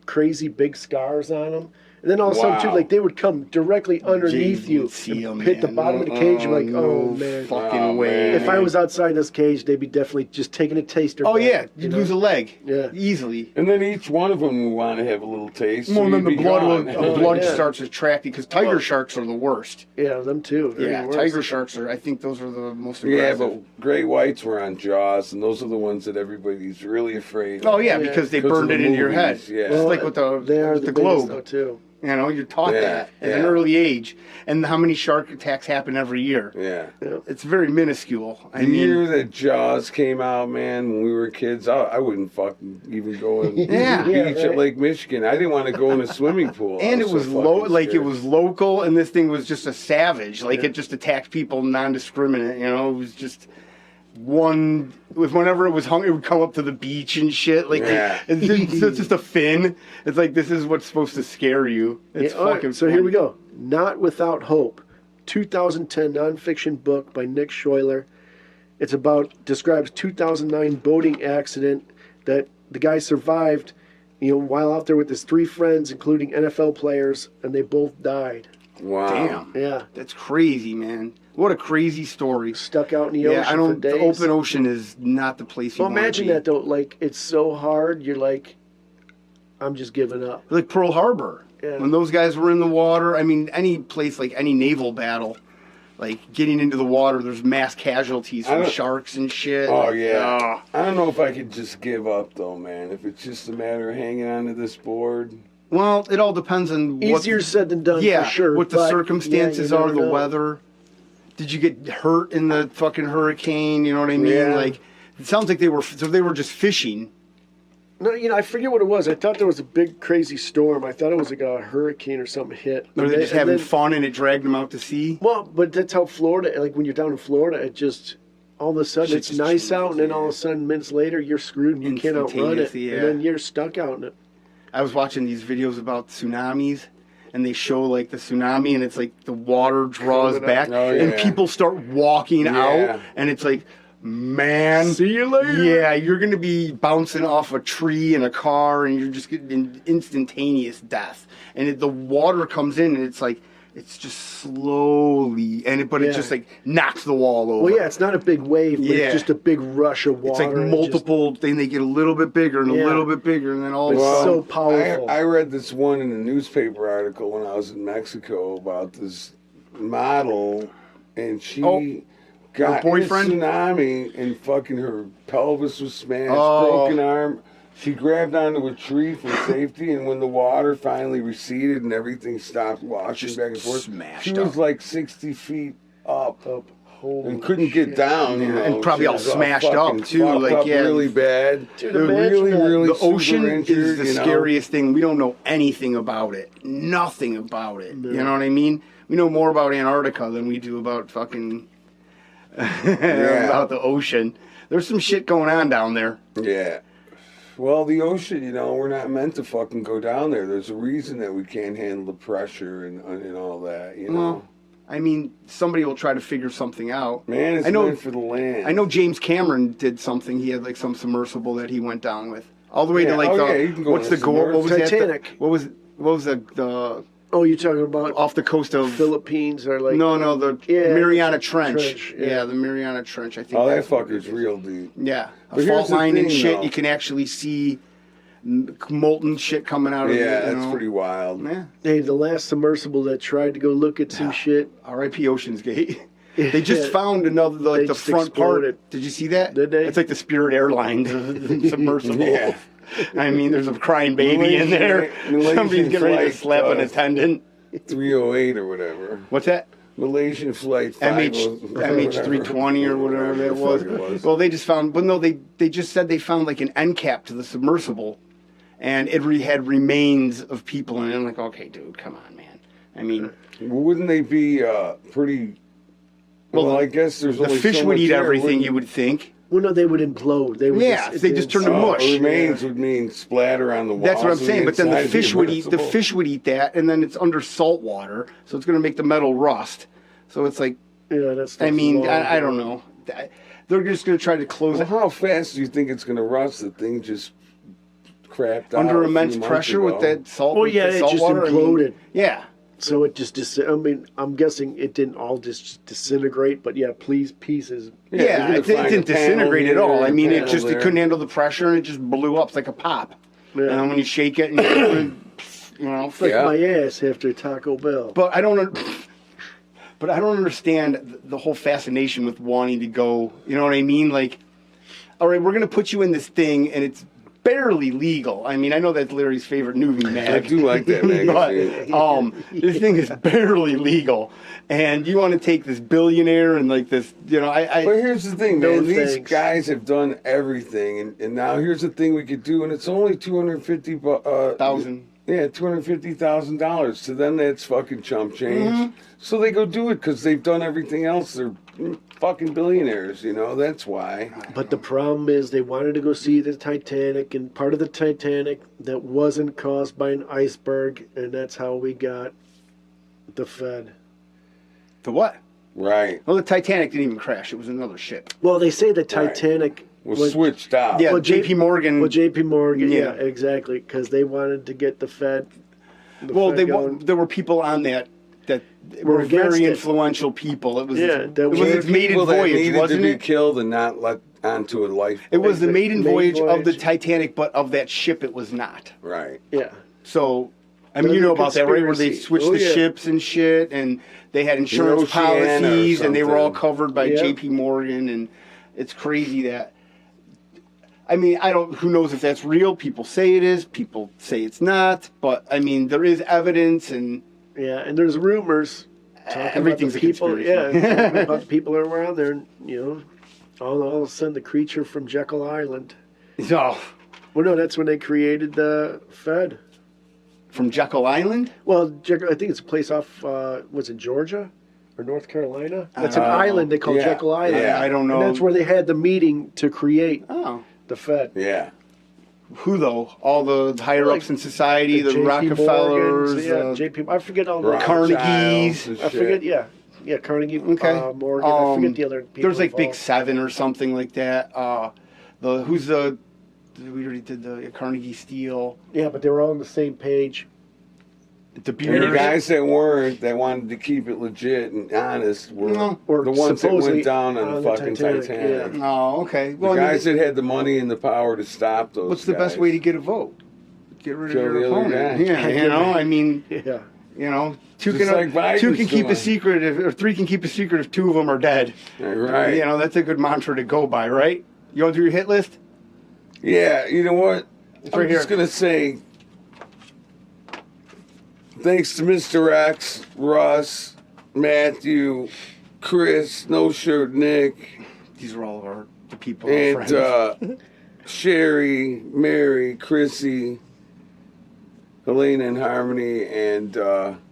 crazy big scars on them. And then all of a sudden too, Wow. like they would come directly underneath you, See 'em, hit the man. bottom of the cage. You're like, oh no man. fucking Oh, way. man. If I was outside this cage, they'd be definitely just taking a taster. Oh, back, yeah, you you'd know? lose a leg. Yeah. Easily. And then each one of them would want to have a little taste. Well, so then the you'd be blood, gone. the blood yeah. starts attracting, because tiger sharks are the worst. Yeah, them too. They're Yeah, even worse. tiger sharks are. I think those are the most Yeah, aggressive. but great whites were on Jaws, and those are the ones that everybody's really afraid of. Oh yeah, Yeah. because they 'Cause of burned the it into your head. movies, yeah. It's like with They are the the globe. biggest, though, too. You know, you're taught Yeah, that at an yeah. early age, and how many shark attacks happen every year. Yeah. It's very minuscule. I The mean, year that Jaws came out, man, when we were kids, I wouldn't fucking even go in Yeah. the beach Yeah, at right. Lake Michigan. I didn't want to go in a swimming pool. and I it was so low, fucking like it scared. was local, and this thing was just a savage. Like it just attacked people non-discriminate. You know, it was just one. Whenever it was hungry, it would come up to the beach and shit. Like Yeah. it's just a fin. It's like this is what's supposed to scare you. It's Yeah, all right, fucking. so here we funny. go. Not Without Hope, 2010 nonfiction book by Nick Schuyler. It's describes 2009 boating accident that the guy survived, while out there with his 3 friends, including NFL players, and they both died. Wow. Damn. Yeah, That's crazy, man. What a crazy story. stuck out in the Yeah, ocean I don't. for days. The open ocean is not the place you Well, want imagine to be. that though. Like it's so hard. You're like, I'm just giving up. Like Pearl Harbor, Yeah. when those guys were in the water. I mean, any place like any naval battle, like getting into the water, there's mass casualties I from don't- sharks and shit. Oh Like, yeah. ah. I don't know if I could just give up though, man. If it's just a matter of hanging on to this board. Well, it all depends on what. Easier said than done, Yeah, for sure. what the but, circumstances yeah, you are, never the know. weather. Did you get hurt in the fucking hurricane? You know what I mean? Yeah. Like, it sounds like they were just fishing. No, I forget what it was. I thought there was a big crazy storm. I thought it was like a hurricane or something hit. Or And they're just and having then- fun and it dragged them out to sea. Well, but that's how Florida. Like when you're down in Florida, it just all of a sudden Shit it's just nice changes, out, and then yeah. all of a sudden minutes later you're screwed and you can't outrun it, Instantaneously, yeah. and then you're stuck out in it. I was watching these videos about tsunamis, and they show like the tsunami, and it's like the water draws Coming up. back, Oh, and yeah. people start walking Yeah. out, and it's like, man, See you later. yeah, you're gonna be bouncing off a tree in a car, and you're just getting instantaneous death. And the water comes in, and it's like. It's just slowly, but Yeah. it just like knocks the wall over. Well, yeah, it's not a big wave, but Yeah. it's just a big rush of It's water. like and it just- multiple, then they get a little bit bigger and a Yeah. little bit bigger, and then all of a It's sudden, so powerful. I read this one in a newspaper article when I was in Mexico about this model, and she Oh, got her boyfriend? in a tsunami, and fucking her pelvis was smashed, Oh. broken arm. She grabbed onto a tree for safety, and when the water finally receded and everything stopped washing Just back and forth, smashed she was up. like 60 feet up. Holy And couldn't get shit. down, you Yeah, know, and probably she all was smashed fucking up, too, fucked like, up yeah. really bad. Dude, They're imagine really, that. really the super ocean injured, is the you know? scariest thing. We don't know anything about it. Nothing about it. You know what I mean? We know more about Antarctica than we do about fucking about the ocean. There's some shit going on down there. Yeah. Well, the ocean, we're not meant to fucking go down there. There's a reason that we can't handle the pressure and all that, Well, I mean, somebody will try to figure something out. Man, it's meant for the land. I know James Cameron did something. He had like some submersible that he went down with, all the way to like you can go what's on a the goal? What was Titanic. that? What was the Oh, you're talking about off the coast of Philippines or like the Mariana Trench. Trench, Yeah, the Mariana Trench. I think. Oh, that that's what it fucker's is. real deep. Yeah, But a here's fault the line and thing, shit. though. You can actually see molten shit coming out of it. Yeah, you that's know? pretty wild. Yeah. Hey, the last submersible that tried to go look at some shit. R.I.P. Ocean's Gate. They just found another, like They the just front exploded. part. Did you see that? Did they? It's like the Spirit Airlines submersible. Yeah. I mean, there's a crying baby in there. Malaysian Somebody's getting ready to flight, slap an attendant. 308 or whatever. What's that? Malaysian flight MH320 or whatever that was. Well, they just found. Well, no, they just said they found like an end cap to the submersible, and it had remains of people in it. I'm like, okay, dude, come on, man. I mean, Wouldn't they be pretty? Well, I guess there's the only fish so would much eat there, everything. wouldn't- You would think. Well, no, they would implode. They would Yeah, if they just turned to mush. Remains would mean splatter on the walls. That's what I'm and saying. But then the inside fish would eat. The submersible. fish would eat that, and then it's under salt water, so it's going to make the metal rust. So it's like, Yeah, that's. I mean, I don't know. They're just going to try to close Well, it how fast do you think it's going to rust? The thing just crapped out under a few immense months pressure with ago. that salt. Well, with yeah, the it salt just water. imploded. Yeah. So it just. I mean, I'm guessing it didn't all just disintegrate, but yeah, pieces. Yeah, Yeah, you're it gonna find didn't a panel disintegrate at here, all. I a mean, it panel just it there. couldn't handle the pressure, and it just blew up. It's like a pop. Yeah. And then when you shake it, and It's like Yeah. my ass after Taco Bell. But I don't. But I don't understand the whole fascination with wanting to go. You know what I mean? Like, all right, we're gonna put you in this thing, and it's barely legal. I mean, I know that's Larry's favorite movie mag. I do like that magazine. But this thing is barely legal, and you want to take this billionaire and like this, But here's the thing, No man. These thanks. guys have done everything, and now here's the thing we could do, and it's only $250,000. Yeah, $250,000. To them, that's fucking chump change. Mm-hmm. So they go do it because they've done everything else. They're fucking billionaires, That's why. But the problem is they wanted to go see the Titanic, and part of the Titanic that wasn't caused by an iceberg, and that's how we got the Fed. The what? Right. Well, the Titanic didn't even crash. It was another ship. Well, they say the Titanic Was switched out. Yeah, Well, J.P. Morgan. Well, J.P. Morgan, yeah, Yeah. exactly, because they wanted to get the Fed. Well, Fed going. there were people on that Were were against very it. influential people. It was Yeah, it that was were its maiden People that voyage, needed wasn't to be it? killed and not let onto a life. It was the maiden voyage of the voyage. Titanic, but of that ship, it was not. Right. Yeah. So, I mean, Another you know about that, right? Where they conspiracy. switched Oh, the yeah. ships and shit, and they had insurance Oceana or policies, and they were all something. covered by Yeah. J.P. Morgan, and it's crazy that. I mean, who knows if that's real? People say it is, people say it's not, but I mean, there is evidence, and Yeah, and there's rumors talking everything's about the a people. conspiracy. Yeah, talking about the people that were around there. And, all of a sudden, the creature from Jekyll Island. oh, Well, no, that's when they created the Fed. from Jekyll Island? Well, Jekyll, I think it's a place off. Was it Georgia or North Carolina? That's an don't know. island they call Yeah. Jekyll Island. Yeah. I don't know. And that's where they had the meeting to create Oh. the Fed. Yeah. Who though? All the higher ups in society, the JP Rockefellers, Morgans, yeah, JP. I forget all the Carnegies. Rothschilds and I forget. shit. Yeah, Carnegie. Okay. Morgan. I forget the other people. There's like Big involved. Seven or something like that. We already did the Carnegie Steel. Yeah, but they were all on the same page. The And the beer guys that weren't, that wanted to keep it legit and honest, were No. Or the ones that supposedly went down on the on the fucking Titanic, Titanic. yeah. Oh, okay. The Well, I mean, guys that had the money and the power to stop those. what's the best guys. way to get a vote? Get rid Kill of the your other opponent. guy. Yeah, I mean, Yeah. two Just like Biden's can keep doing. a secret, or three can keep a secret if two of them are dead. Right. That's a good mantra to go by, right? You want to do your hit list? Yeah, you know what? I'm right just here. going to say thanks to Mr. X, Russ, Matthew, Chris, No Shirt Nick, These are all of the people, our and friends. Sherry, Mary, Chrissy, Helena and Harmony, and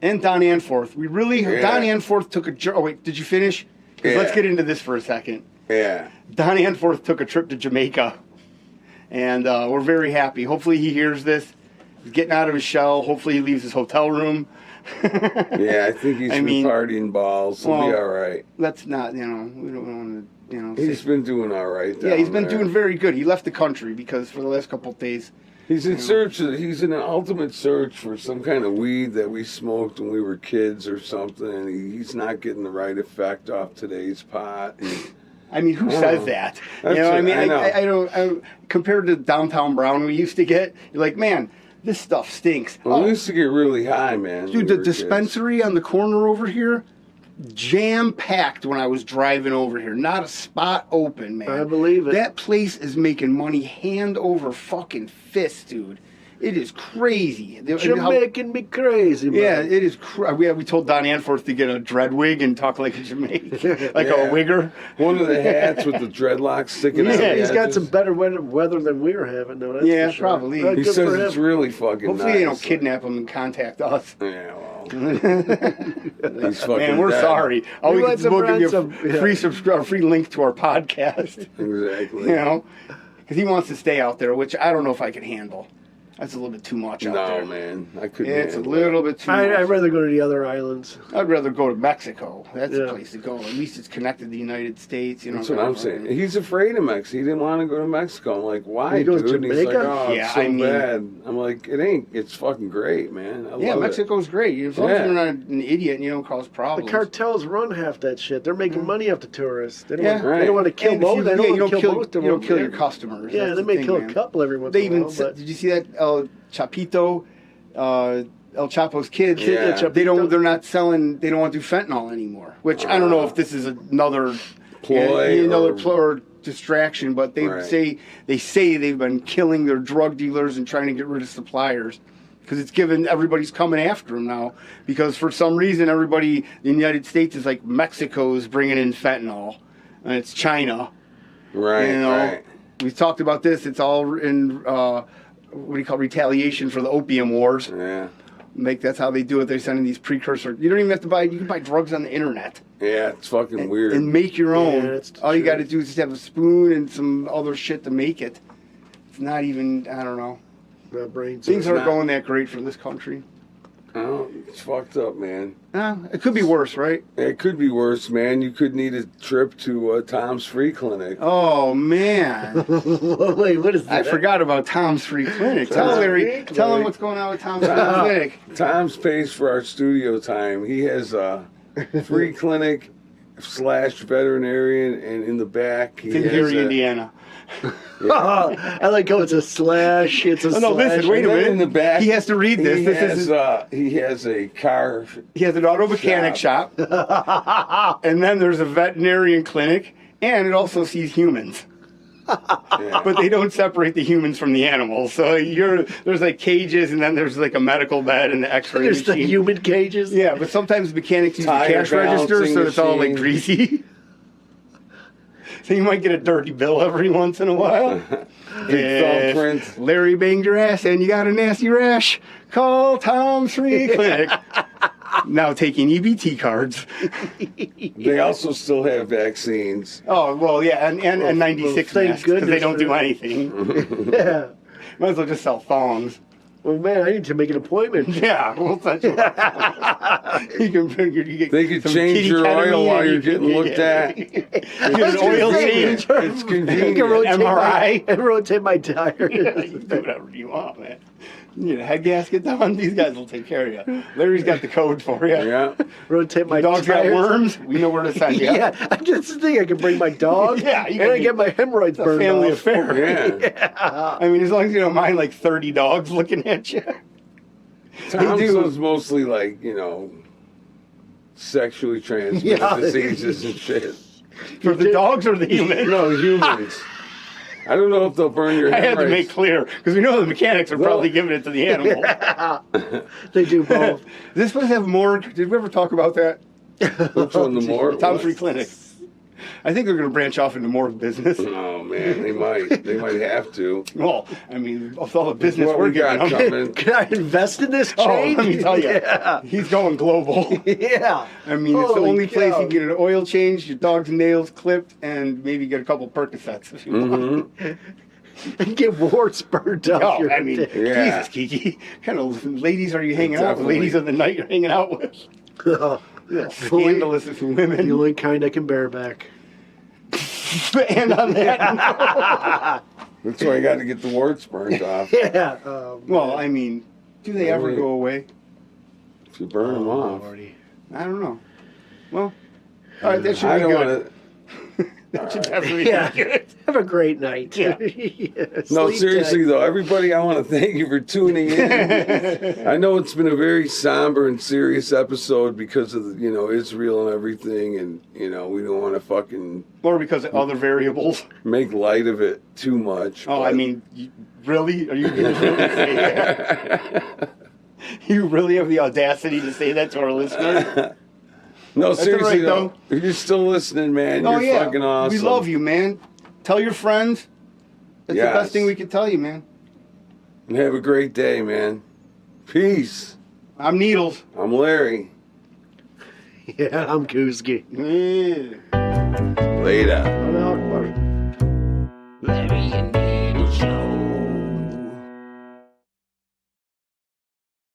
And Don Anforth. Yeah. Don Anforth took a... Oh, wait, did you finish? 'Cause Yeah. let's get into this for a second. yeah. Don Anforth took a trip to Jamaica. And we're very happy. Hopefully he hears this. He's getting out of his shell. Hopefully he leaves his hotel room. Yeah, I think he's been partying balls. He'll be all right. Let's not, we don't want to, He's been doing all right. Yeah, he's been doing very good. He left the country because for the last couple of days. He's in he's in an ultimate search for some kind of weed that we smoked when we were kids or something. And he's not getting the right effect off today's pot. I mean, who says that? That's I don't. Compared to downtown brown we used to get, you're like, man, this stuff stinks. Well, we used to get really high, man. Dude, the dispensary on the corner over here, jam-packed when I was driving over here. Not a spot open, man. I believe it. That place is making money hand over fucking fist, dude. It is crazy. You're making me crazy, man. Yeah, it is. We told Don Anforth to get a dread wig and talk like a Jamaican, like a wigger. One of the hats with the dreadlocks sticking out. Yeah, he's got some better wetter than we were having, though. That's for sure. Probably. He says it's really fucking Hopefully nice. they don't kidnap him and contact us. Yeah, well. He's fucking Man, we're dead. sorry. We'll give you a free link to our podcast. Exactly. Because he wants to stay out there, which I don't know if I can handle. That's a little bit too much out there. No, man. I couldn't. It's a little bit too much. I'd rather go to the other islands. I'd rather go to Mexico. That's the place to go. At least it's connected to the United States. That's what I'm saying. He's afraid of Mexico. He didn't want to go to Mexico. I'm like, why, He goes dude? And he's like, Jamaica? oh, it's so bad. I'm like, it ain't. It's fucking great, man. I love Mexico's great. As long as you're not an idiot and you don't cause problems. The cartels run half that shit. They're making money off the tourists. They don't, they don't want to kill both. They don't want to kill both of them. You don't kill your customers. Yeah, they may kill a couple every once in a while. Did you see that El Chapito, El Chapo's kids? Yeah. They're not selling. They don't want to do fentanyl anymore. Which I don't know if this is another ploy, or distraction, but they say they've been killing their drug dealers and trying to get rid of suppliers. Because it's given, everybody's coming after them now. Because for some reason, everybody in the United States is like, Mexico's bringing in fentanyl. And it's China. Right, right. We've talked about this. It's all in, retaliation for the opium wars. Yeah. That's how they do it. They're sending these precursors. You don't even have to buy, you can buy drugs on the internet. Yeah, it's fucking weird. And make your own. Yeah, all you got to do is just have a spoon and some other shit to make it. It's not even, I don't know. Things aren't going that great for this country. Oh, it's fucked up, man. It could be worse, right? It could be worse, man. You could need a trip to Tom's Free Clinic. Oh, man. Wait, what is that? I forgot about Tom's Free Clinic. Tell him what's going on with Tom's Free Clinic. Tom's pays for our studio time. He has a free clinic / veterinarian, and in the back he it's in Gary, Indiana. I like how it's a slash. It's a slash. No, listen, wait a minute. In the back, he has to read this. He has a car. He has an auto mechanic shop. And then there's a veterinarian clinic, and it also sees humans. Yeah. But they don't separate the humans from the animals. So there's like cages, and then there's like a medical bed and the X-ray There's machine. the human cages. Yeah, but sometimes mechanics use the cash register, so it's all like greasy. So you might get a dirty bill every once in a while. If Larry banged your ass and you got a nasty rash, call Tom's Free Clinic. Now taking EBT cards. They also still have vaccines. Oh, well, yeah, and 96 masks because they don't do anything. Yeah. Might as well just sell thongs. Well, man, I need to make an appointment. Yeah, we'll touch it. They could change your oil while you're getting looked at. Get an oil change. It's convenient. MRI. And rotate my tires. Yeah, you do whatever you want, man. You need a head gasket done? These guys will take care of you. Larry's got the code for you. Yeah. Rotate my dogs tires. Got worms? We know where to send you. Yeah, I just think I can bring my dog. Yeah, and I get my hemorrhoids burned family off. affair. Yeah. I mean, as long as you don't mind like 30 dogs looking at you. Tom's was mostly like, sexually transmitted diseases and shit. For the dogs or the humans? No, humans. I don't know if they'll burn your I had to hemorrhoids. make clear, because we know the mechanics are probably giving it to the animal. Yeah. They do both. Is this supposed to have morgue? Did we ever talk about that? Which one, the more? Tom's Free Clinic. I think they're going to branch off into morgue business. Oh, man, they might. They might have to. Well, I mean, with all the business What we're we got giving them. coming. Can I invest in this Oh, chain? let me tell you. Yeah. He's going global. Yeah. I mean, it's the Holy only place cow. you can get an oil change, your dog's nails clipped, and maybe get a couple Percocets if you want. and get warts burned off Oh, your I mean, dick. Yeah. Jesus, Kiki. What kind of ladies are you hanging out with? Definitely. Ladies of the night you're hanging out with? Oh, Yeah, scandalous the women. only kind I can bear back. And on that That's why I got to get the warts burnt off. Yeah. well, I mean, do they ever go away? If you burn them off. Lordy. I don't know. Well, all right, that should I be don't good. want to. That should definitely Yeah. be good. Have a great night. Yeah. No, Sleep seriously tight. though, everybody, I want to thank you for tuning in. I know it's been a very somber and serious episode because of Israel and everything, and we don't want to fucking Or because of other variables. make light of it too much. Oh, I but- mean, really? Are you going to really say that? You really have the audacity to say that to our listeners? no, seriously all right, though, if you're still listening, man, Oh, you're yeah. fucking awesome. We love you, man. Tell your friends. That's the Yes. best thing we can tell you, man. And have a great day, man. Peace. I'm Needles. I'm Larry. Yeah, I'm Kuzgi. Yeah. Later.